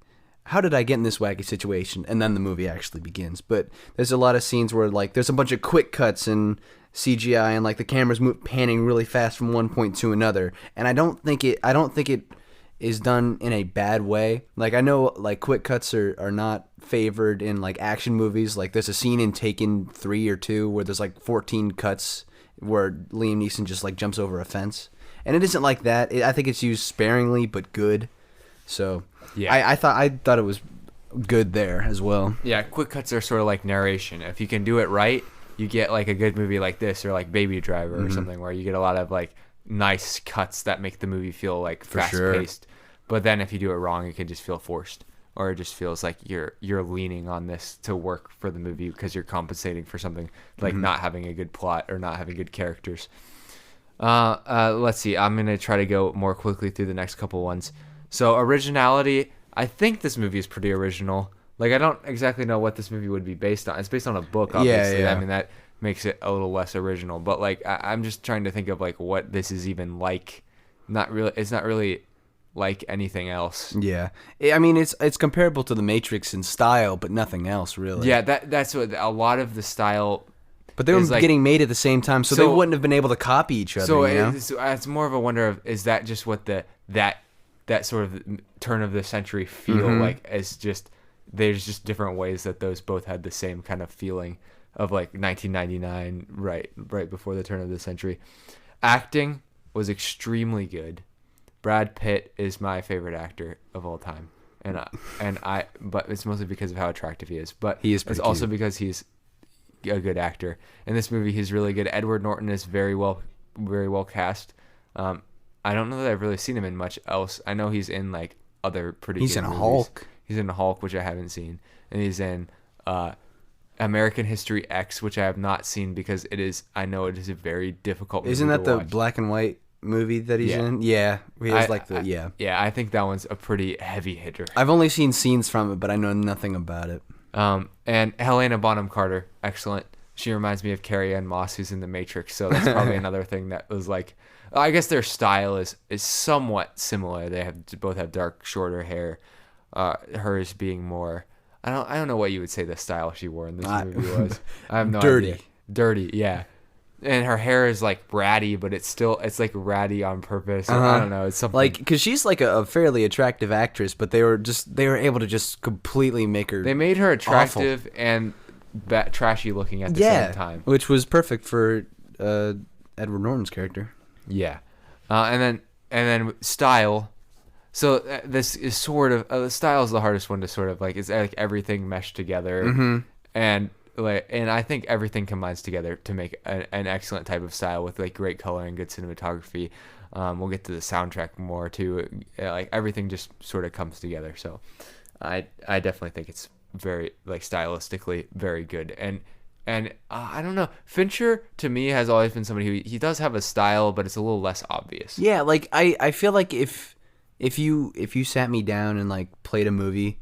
how did I get in this wacky situation? And then the movie actually begins. But there's a lot of scenes where like there's a bunch of quick cuts and CGI, and like the camera's panning really fast from one point to another. And I don't think it is done in a bad way. Like I know like quick cuts are not favored in like action movies. Like there's a scene in Taken 3 or 2 where there's like 14 cuts where Liam Neeson just like jumps over a fence, and it isn't like that. I think it's used sparingly but good. So yeah, I thought it was good there as well. Yeah, quick cuts are sort of like narration. If you can do it right, you get like a good movie like this, or like Baby Driver or something, where you get a lot of like nice cuts that make the movie feel like fast paced. But then if you do it wrong, it can just feel forced, or it just feels like you're leaning on this to work for the movie because you're compensating for something like not having a good plot or not having good characters. Let's see. I'm going to try to go more quickly through the next couple ones. So originality, I think this movie is pretty original. Like I don't exactly know what this movie would be based on. It's based on a book, obviously. Yeah. I mean, that makes it a little less original. But like I'm just trying to think of like what this is even like. It's not really like anything else. Yeah, I mean it's comparable to The Matrix in style, but nothing else really. Yeah, that's what a lot of the style. But they were like, getting made at the same time, so they wouldn't have been able to copy each other. So it's more of a wonder of, is that just what that sort of turn of the century feel like? As just there's just different ways that those both had the same kind of feeling of like 1999, right before the turn of the century. Acting was extremely good. Brad Pitt is my favorite actor of all time, but it's mostly because of how attractive he is. But he is. It's also because he's a good actor. In this movie, he's really good. Edward Norton is very well cast. I don't know that I've really seen him in much else. I know he's in like other pretty. He's good in movies. Hulk. He's in Hulk, which I haven't seen, and he's in American History X, which I have not seen because I know it is a very difficult movie. Isn't that to the watch. Black and white movie that he's in? Yeah, I think that one's a pretty heavy hitter. I've only seen scenes from it, but I know nothing about it. And Helena Bonham Carter, excellent. She reminds me of Carrie Ann Moss, who's in The Matrix, so that's probably another thing that was like, I guess their style is somewhat similar. They both have dark, shorter hair. Hers being more, I don't know what you would say the style she wore in this movie was. I have no idea. Dirty, yeah. And her hair is like ratty, but it's like ratty on purpose. I don't know. It's something like, because she's like a fairly attractive actress, but they were able to just completely make her. They made her attractive awful. And trashy looking at the same time, which was perfect for Edward Norton's character. Yeah, and then style. So this is sort of style is the hardest one to sort of like. It's like everything meshed together, and I think everything combines together to make an excellent type of style with like great color and good cinematography. We'll get to the soundtrack more too. Like everything just sort of comes together. So I definitely think it's very like stylistically very good. And I don't know, Fincher to me has always been somebody who he does have a style, but it's a little less obvious. Yeah, like I feel like if you sat me down and like played a movie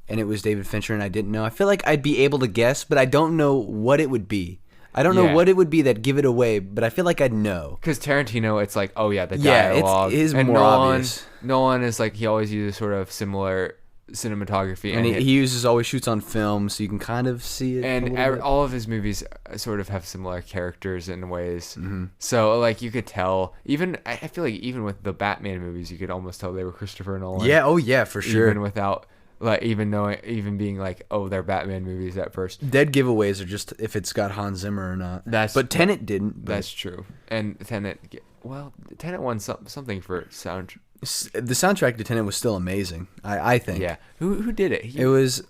and it was David Fincher and I didn't know, I feel like I'd be able to guess, but I don't know what it would be. I don't know what it would be that'd give it away, but I feel like I'd know. Because Tarantino, it's like, oh yeah, the dialogue. It is more obvious. Nolan is like, he always uses sort of similar cinematography. And he always shoots on film, so you can kind of see it. And all of his movies sort of have similar characters in ways. So like you could tell, I feel like even with the Batman movies, you could almost tell they were Christopher Nolan. Yeah, oh yeah, for sure. Even without... like even being like, oh, they're Batman movies at first. Dead giveaways are just if it's got Hans Zimmer or not. But Tenet didn't. That's true. And Tenet won something for sound. The soundtrack to Tenet was still amazing. I think. Yeah. Who did it? It was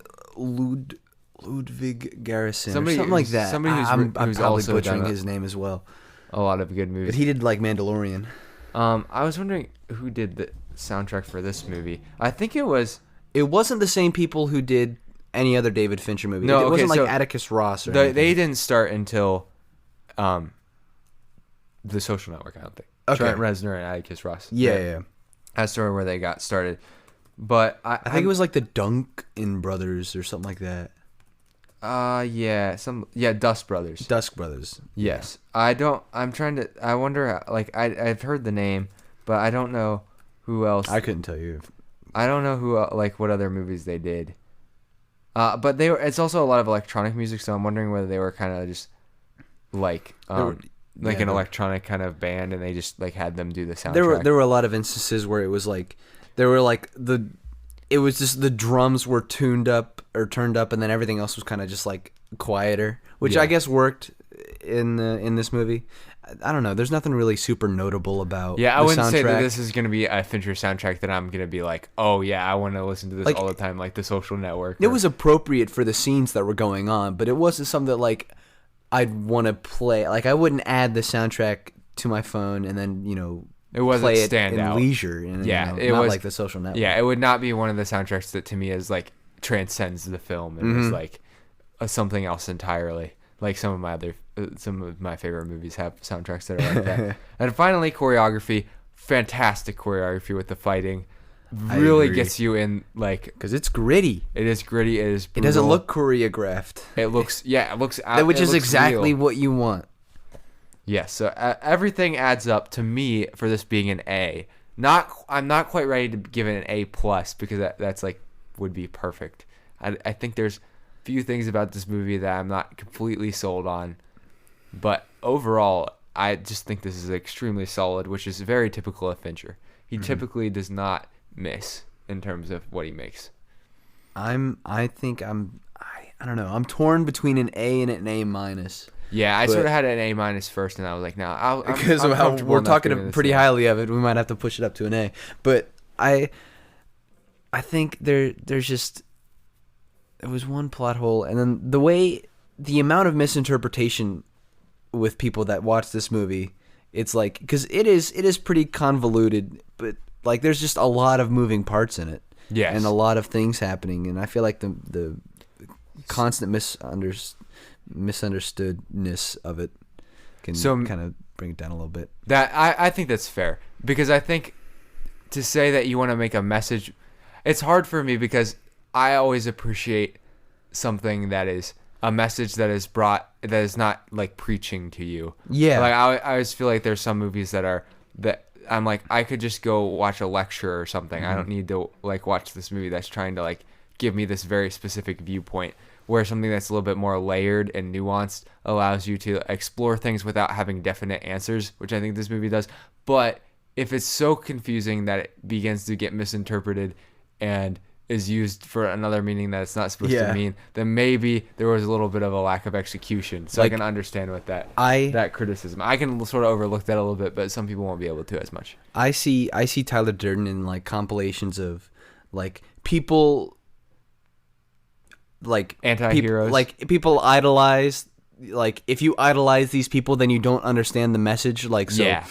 Ludwig Göransson, Somebody- something like that. somebody who's- I'm who's probably also butchering done his name as well. a lot of good movies. But he did like Mandalorian. I was wondering who did the soundtrack for this movie. I think it was It wasn't the same people who did any other David Fincher movie. No, it okay, wasn't like so Atticus Ross or they anything. didn't start until The Social Network. I don't think. Okay. Trent Reznor and Atticus Ross. Yeah. That's sort of where they got started. But I think it was like the Duncan Brothers or something like that. Dust Brothers. Dusk Brothers. Yes. I wonder, like, I've heard the name, but I don't know who else. I couldn't tell you. I don't know who, like, what other movies they did. But it's also a lot of electronic music, so I'm wondering whether they were kind of just, like, an electronic kind of band, and they just, like, had them do the soundtrack. There were a lot of instances where it was like, it was just the drums were turned up, and then everything else was kind of just like quieter, which I guess worked in this movie. I don't know. There's nothing really super notable about. Yeah, I the wouldn't say that soundtrack. this is gonna be a Fincher soundtrack that I'm gonna be like, oh yeah, I want to listen to this Like, all the time, like The Social Network. It was appropriate for the scenes that were going on, but it wasn't something that like I'd want to play. Like I wouldn't add the soundtrack to my phone and then it wasn't play it stand in out. leisure. And, It not was like The Social Network. Yeah, it would not be one of the soundtracks that to me is like transcends the film and is like something else entirely. Like some of my favorite movies have soundtracks that are like that. And finally, choreography, fantastic choreography with the fighting, really gets you in like because it's gritty. it is gritty. It is. It Brutal. doesn't look choreographed. It looks. Yeah, it looks. Which it is looks exactly real. what you want. Yes, so everything adds up to me for this being an A. I'm not quite ready to give it an A plus because that's like would be perfect. I think there's few things about this movie that I'm not completely sold on, but overall, I just think this is extremely solid, which is very typical of Fincher. He typically does not miss in terms of what he makes. I don't know. I'm torn between an A and an A minus. Yeah, I sort of had an A minus first, and I was like, no, Because I'm of how comfortable we're enough talking giving this pretty an A. highly of it, we might have to push it up to an A. But I think there's just there was one plot hole, and then the amount of misinterpretation with people that watch this movie, it's like because it is pretty convoluted, but like there's just a lot of moving parts in it, Yes. and a lot of things happening, and I feel like the constant misunderstoodness of it can kind of bring it down a little bit. That I think that's fair because I think to say that you want to make a message, it's hard for me because I always appreciate something that is a message that is brought that is not like preaching to you. Yeah. Like I always feel like there's some movies that I'm like I could just go watch a lecture or something. I don't need to like watch this movie that's trying to like give me this very specific viewpoint. Where something that's a little bit more layered and nuanced allows you to explore things without having definite answers, which I think this movie does. But if it's so confusing that it begins to get misinterpreted and is used for another meaning that it's not supposed to mean, then maybe there was a little bit of a lack of execution. So Like, I can understand with that criticism. I can sort of overlook that a little bit, but some people won't be able to as much. I see Tyler Durden in like compilations of like people like Anti-heroes. People idolize. Like if you idolize these people, then you don't understand the message. Like so, Yeah.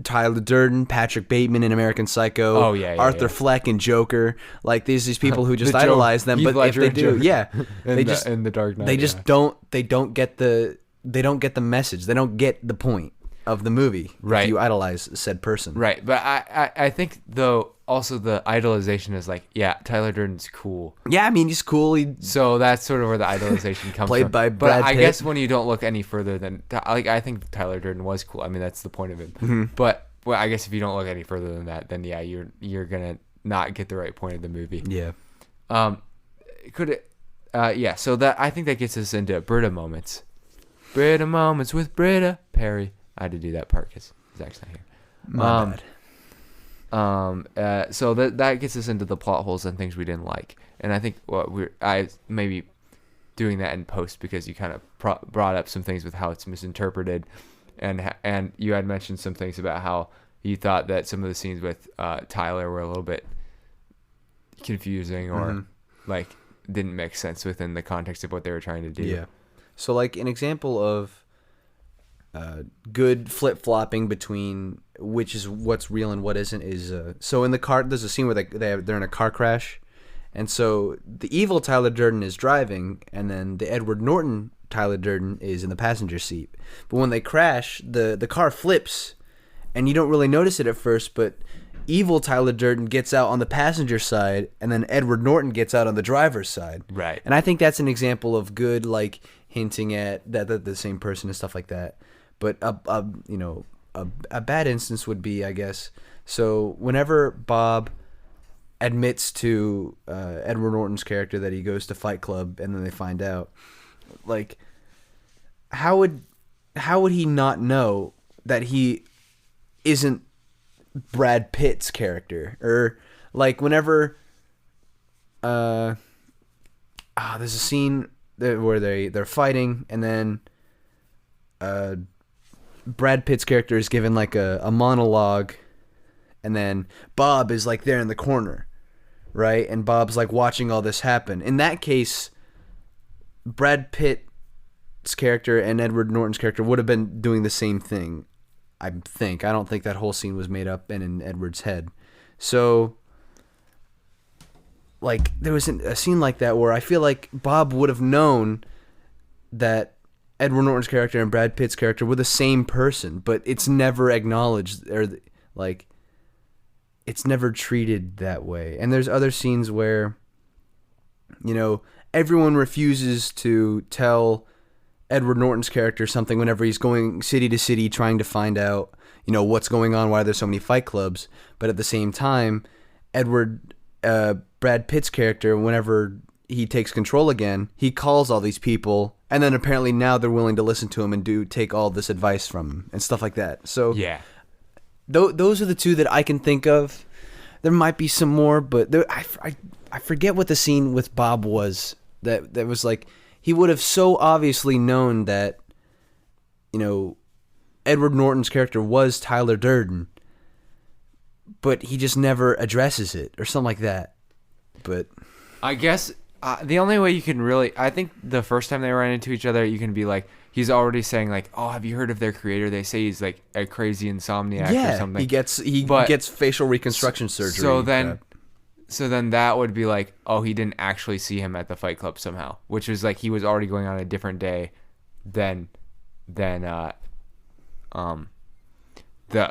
Tyler Durden, Patrick Bateman in American Psycho, Oh, yeah, Arthur Fleck in Joker. Like these people who just The idolize them, Heath but if Ledger they in do, Joker. in the Dark Knight, they just don't get the message. They don't get the point of the movie. Right. If you idolize said person. Right, but I think though also the idolization is like, yeah, Tyler Durden's cool. Yeah, I mean he's cool. So that's sort of where the idolization comes Played from. by But Brad I Pitt. guess when you don't look any further than like I think Tyler Durden was cool. I mean that's the point of it. But well, I guess if you don't look any further than that, then yeah, you're gonna not get the right point of the movie. Yeah. Could it? Yeah. So that I think that gets us into Britta moments. Britta moments with Britta Perry. I had to do that part because Zach's not here. My bad. So that gets us into the plot holes and things we didn't like, and I think I maybe doing that in post because you kind of brought up some things with how it's misinterpreted, and you had mentioned some things about how you thought that some of the scenes with Tyler were a little bit confusing or like didn't make sense within the context of what they were trying to do. Yeah. So like an example of good flip-flopping between which is what's real and what isn't is so in the car there's a scene where they're in a car crash, and so the evil Tyler Durden is driving and then the Edward Norton Tyler Durden is in the passenger seat. But when they crash, the car flips and you don't really notice it at first, but evil Tyler Durden gets out on the passenger side and then Edward Norton gets out on the driver's side. Right. And I think that's an example of good, like, hinting at that they're the same person and stuff like that. But a bad instance would be, I guess, so whenever Bob admits to Edward Norton's character that he goes to Fight Club and then they find out, like, how would he not know that he isn't Brad Pitt's character? Or like whenever there's a scene where they're fighting and then Brad Pitt's character is given like a monologue and then Bob is like there in the corner, right? And Bob's like watching all this happen. In that case, Brad Pitt's character and Edward Norton's character would have been doing the same thing, I think. I don't think that whole scene was made up and in Edward's head. So, like, there was a scene like that where I feel like Bob would have known that Edward Norton's character and Brad Pitt's character were the same person, but it's never acknowledged, or like, it's never treated that way. And there's other scenes where, you know, everyone refuses to tell Edward Norton's character something whenever he's going city to city trying to find out, you know, what's going on, why there's so many fight clubs. But at the same time, Brad Pitt's character, whenever he takes control again, he calls all these people, and then apparently now they're willing to listen to him and take all this advice from him and stuff like that. So yeah, those are the two that I can think of. There might be some more, but I forget what the scene with Bob was. That was like, he would have so obviously known that, you know, Edward Norton's character was Tyler Durden, but he just never addresses it or something like that. But I guess the only way you can really, I think the first time they ran into each other, you can be like, he's already saying like, oh, have you heard of their creator? They say he's like a crazy insomniac or something. he gets facial reconstruction surgery. So then that would be like, oh, he didn't actually see him at the Fight Club somehow, which was like he was already going on a different day than the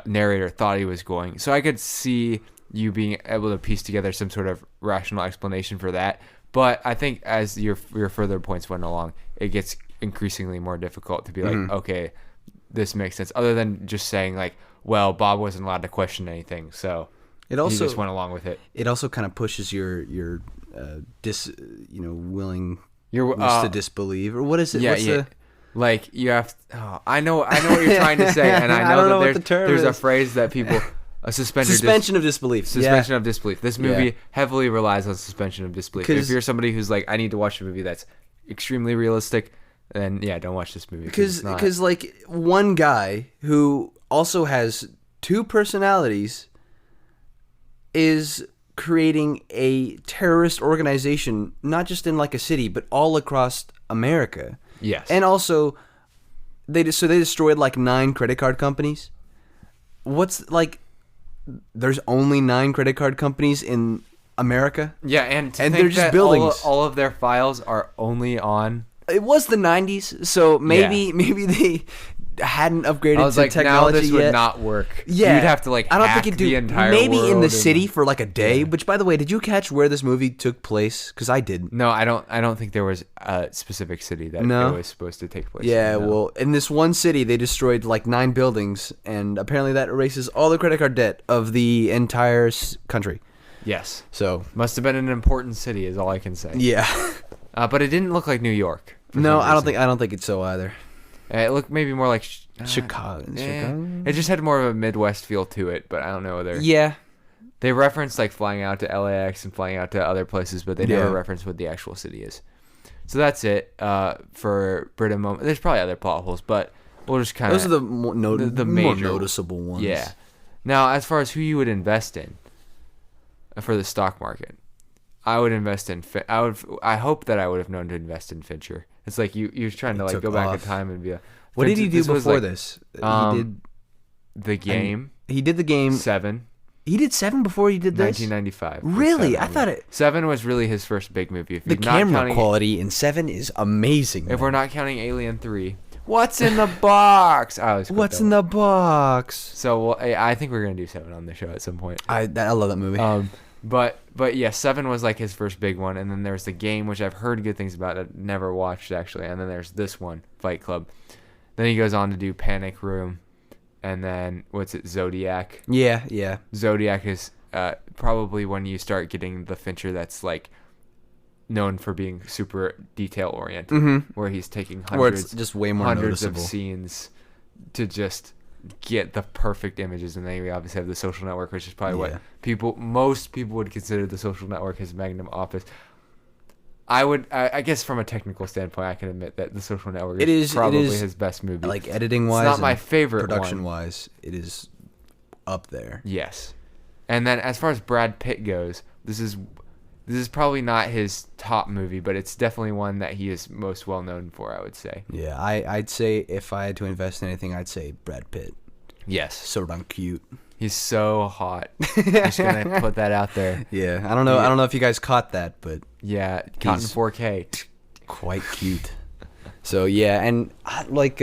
narrator thought he was going. So I could see you being able to piece together some sort of rational explanation for that. But I think as your further points went along, it gets increasingly more difficult to be like, okay, this makes sense. Other than just saying like, well, Bob wasn't allowed to question anything, so he just went along with it. It also kind of pushes your willingness to disbelieve, or what is it? Yeah, like you have. I know what you're trying to say, and I know that there's a phrase that people suspension of disbelief. Suspension of disbelief. This movie heavily relies on suspension of disbelief. If you're somebody who's like, I need to watch a movie that's extremely realistic, then don't watch this movie. Because like one guy who also has two personalities is creating a terrorist organization, not just in like a city, but all across America. Yes. And also, they destroyed like 9 credit card companies. What's like? There's only 9 credit card companies in America. Yeah, and they're just buildings. All of their files are only on. It was the 90s, so maybe they hadn't upgraded to technology now this yet. Would not work. Yeah, you'd have to like. I don't think it'd do. Maybe in the city for like a day. Which, by the way, did you catch where this movie took place? Because I didn't. No, I don't think there was a specific city that it was supposed to take place. Yeah, well, in this one city, they destroyed like 9 buildings, and apparently that erases all the credit card debt of the entire country. Yes. So must have been an important city, is all I can say. Yeah. But it didn't look like New York. No, I don't think it's so either. It looked maybe more like Chicago. It just had more of a Midwest feel to it, but I don't know whether. Yeah. They referenced like flying out to LAX and flying out to other places, but they never referenced what the actual city is. So that's it for Britain moment. There's probably other plot holes, but we'll just kind of. Those are the more noticeable ones. Yeah. Now, as far as who you would invest in for the stock market, I would invest in. I hope that I would have known to invest in Fincher. It's like you're trying to like go back in time and be. What did he do before this? He did The Game. He did The Game. 7. He did 7 before he did this? 1995. Really? I thought it... 7 was really his first big movie. The camera quality in 7 is amazing. If we're not counting Alien 3. What's in the box? What's in the box? So I think we're going to do 7 on the show at some point. I love that movie. But yeah, 7 was like his first big one. And then there's The Game, which I've heard good things about. I've never watched, actually. And then there's this one, Fight Club. Then he goes on to do Panic Room. And then, Zodiac? Yeah. Zodiac is probably when you start getting the Fincher that's like known for being super detail oriented, where he's taking it's just way more hundreds noticeable. of scenes to just get the perfect images. And then we obviously have The Social Network, which is probably what most people would consider The Social Network his magnum opus. I guess from a technical standpoint, I can admit that The Social Network is probably his best movie. Like editing wise, it's not my favorite production wise, it is up there. Yes. And then as far as Brad Pitt goes, this is probably not his top movie, but it's definitely one that he is most well known for, I would say. Yeah, I'd say if I had to invest in anything, I'd say Brad Pitt. Yes. So darn cute. He's so hot. Just gonna put that out there. Yeah, I don't know if you guys caught that, but yeah, caught in 4K. Quite cute. So yeah, and like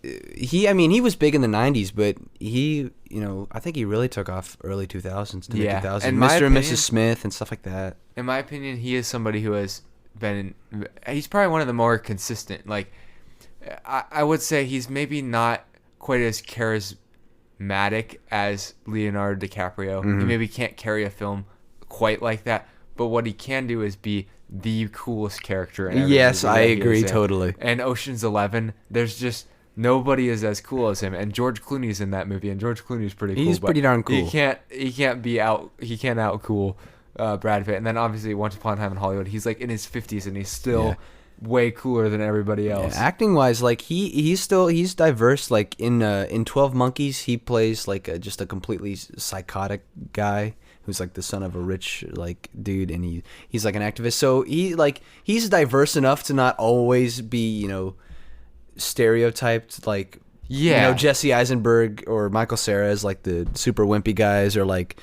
he was big in the 90s, but he, I think he really took off early 2000s to mid 2000s. And Mr. and Mrs. Smith and stuff like that. In my opinion, he is somebody who has been. He's probably one of the more consistent. Like, I would say he's maybe not quite as charismatic as Leonardo DiCaprio. He maybe can't carry a film quite like that, but what he can do is be the coolest character in every Yes, movie I agree totally. And Ocean's 11, there's just nobody is as cool as him, and George Clooney's in that movie, and George Clooney's pretty cool. He's pretty darn cool. He can't out cool Brad Pitt. And then obviously Once Upon a Time in Hollywood, he's like in his 50s and he's still way cooler than everybody else. Yeah, acting wise, like he's diverse. Like in 12 Monkeys, he plays like just a completely psychotic guy who's like the son of a rich like dude, and he's like an activist. So he's diverse enough to not always be stereotyped like Jesse Eisenberg or Michael Cera as like the super wimpy guys, or like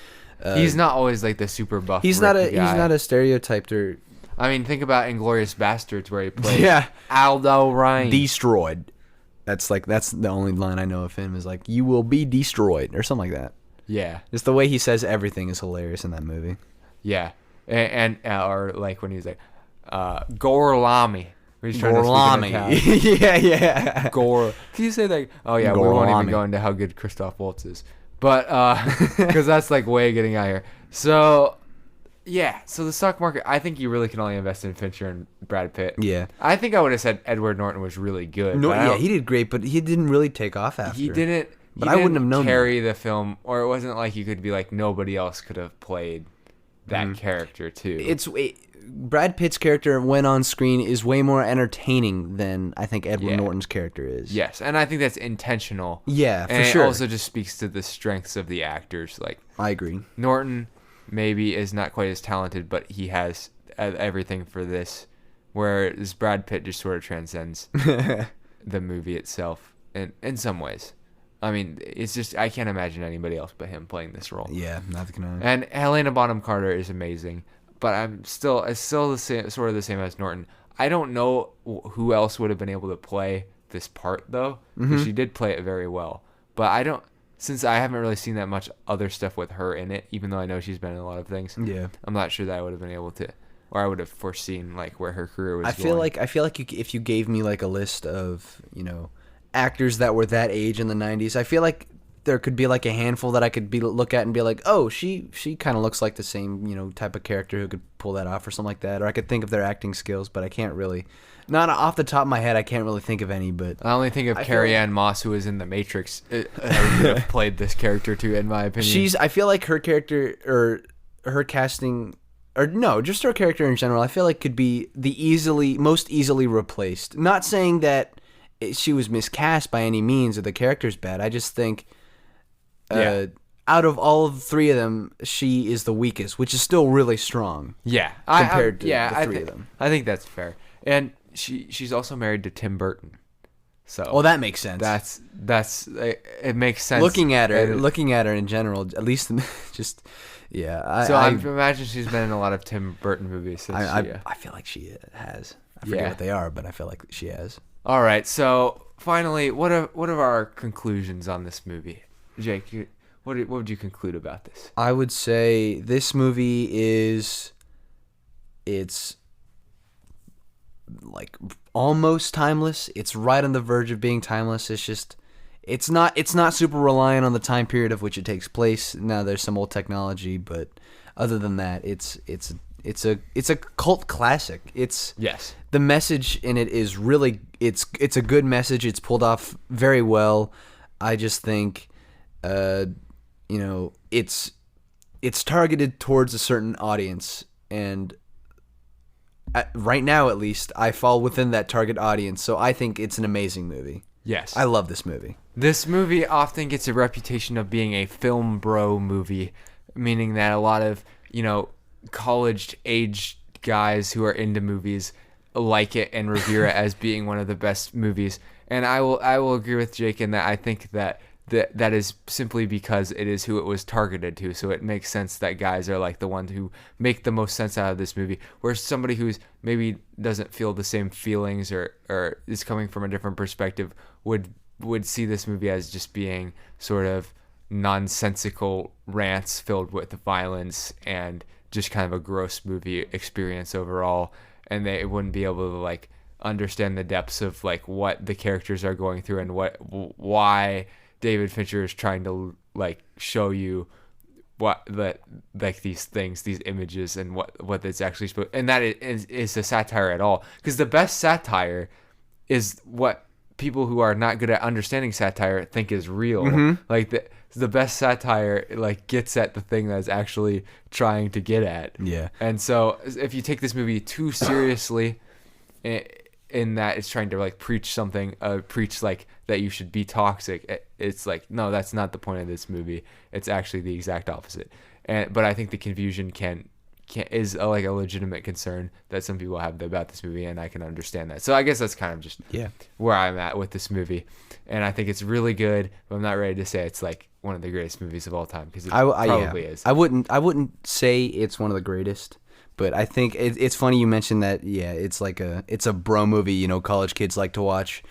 he's not always like the super buff. He's not a stereotyped or. I mean, think about Inglourious Bastards, where he plays Aldo Ryan. Destroyed. That's the only line I know of him is like, "You will be destroyed" or something like that. Yeah, just the way he says everything is hilarious in that movie. Yeah, and or like when he's like, Gorlami. Gorlami. yeah. Gore. Can you say that? Oh yeah, we won't even go into how good Christoph Waltz is, but because that's like way getting out here. So. Yeah, so the stock market, I think you really can only invest in Fincher and Brad Pitt. Yeah. I think I would have said Edward Norton was really good. No, he did great, but he didn't really take off after. He didn't. But I wouldn't have known carry the film, or it wasn't like you could be like nobody else could have played that character too. Brad Pitt's character when on screen is way more entertaining than I think Edward Norton's character is. Yes, and I think that's intentional. Yeah, for and sure. It also just speaks to the strengths of the actors. Like I agree. Norton maybe is not quite as talented, but he has everything for this, whereas Brad Pitt just sort of transcends the movie itself in some ways. I mean, it's just I can't imagine anybody else but him playing this role. Yeah, neither can I. And Helena Bonham Carter is amazing, but it's still the same, sort of the same as Norton. I don't know who else would have been able to play this part though, because she did play it very well. But since I haven't really seen that much other stuff with her in it, even though I know she's been in a lot of things. Yeah, I'm not sure that I would have been able to, or I would have foreseen like where her career was. I feel like if you gave me like a list of actors that were that age in the 90s, I feel like there could be like a handful that I could look at and be like, oh, she kind of looks like the same type of character who could pull that off or something like that. Or I could think of their acting skills, but I can't really. Not off the top of my head, I can't really think of any. But I only think of Carrie Ann Moss, who was in The Matrix, who could have played this character too, in my opinion. I feel like her character or her casting, or no, just her character in general, I feel like could be most easily replaced. Not saying that she was miscast by any means or the character's bad. I just think, out of all of the three of them, she is the weakest, which is still really strong. Yeah, compared to the three of them. I think that's fair. And she's also married to Tim Burton. So well, that makes sense. That's it makes sense. Looking at her in general, at least just yeah. I imagine she's been in a lot of Tim Burton movies. Since I feel like she has. I forget what they are, but I feel like she has. All right. So finally, what are our conclusions on this movie, Jake? What would you conclude about this? I would say this movie it's like almost timeless. It's right on the verge of being timeless. It's just it's not super reliant on the time period of which it takes place. Now there's some old technology, but other than that, it's a cult classic. Yes. The message in it is really it's a good message. It's pulled off very well. I just think it's targeted towards a certain audience, and right now at least I fall within that target audience, so I think it's an amazing movie. Yes. I love this movie. This movie often gets a reputation of being a film bro movie, meaning that a lot of, college age guys who are into movies like it and revere it as being one of the best movies. And I will agree with Jake in that I think that is simply because it is who it was targeted to. So it makes sense that guys are like the ones who make the most sense out of this movie. Whereas somebody who's maybe doesn't feel the same feelings or is coming from a different perspective would see this movie as just being sort of nonsensical rants filled with violence and just kind of a gross movie experience overall. And they wouldn't be able to like understand the depths of like what the characters are going through and why David Fincher is trying to like show you what these things, these images, and what it's actually supposed. And that is a satire at all, because the best satire is what people who are not good at understanding satire think is real. Mm-hmm. Like the best satire like gets at the thing that is actually trying to get at. Yeah. And so if you take this movie too seriously, in that it's trying to like preach something, preach like that you should be toxic, it's like, no, that's not the point of this movie. It's actually the exact opposite. But I think the confusion is like a legitimate concern that some people have about this movie, and I can understand that. So I guess that's kind of just where I'm at with this movie, and I think it's really good, but I'm not ready to say it's like one of the greatest movies of all time, because it probably is. I wouldn't say it's one of the greatest. But I think it's funny you mentioned that. Yeah, it's a bro movie. College kids like to watch,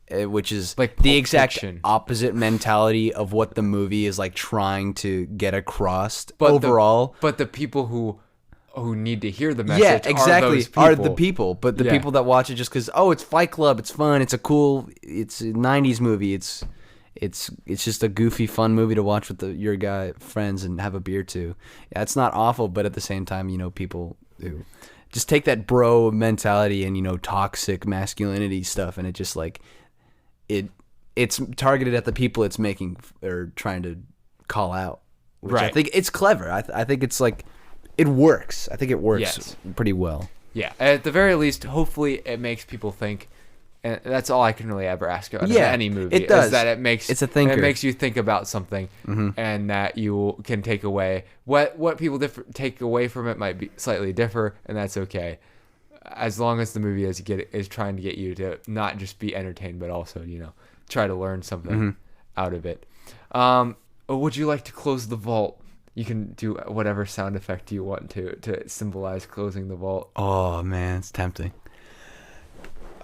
which is like the exact Fiction. Opposite mentality of what the movie is like trying to get across. But overall, but the people who need to hear the message, are the people. But the people that watch it just because it's Fight Club, it's fun, it's a 90s movie. It's just a goofy, fun movie to watch with your guy friends and have a beer to. Yeah, it's not awful, but at the same time, people who just take that bro mentality and toxic masculinity stuff, and it just like it's targeted at the people it's making or trying to call out. Which right. I think it's clever. I think it's like it works. I think it works pretty well. Yeah, at the very least, hopefully, it makes people think. And that's all I can really ever ask of any movie. It does. Is that it's a thinker. It makes you think about something, and that you can take away what people take away from it might be slightly differ, and that's okay, as long as the movie is trying to get you to not just be entertained, but also try to learn something out of it. Would you like to close the vault? You can do whatever sound effect you want to symbolize closing the vault. Oh man, it's tempting.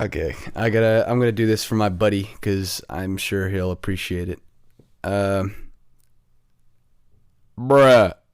Okay, I'm gonna do this for my buddy because I'm sure he'll appreciate it. Bruh.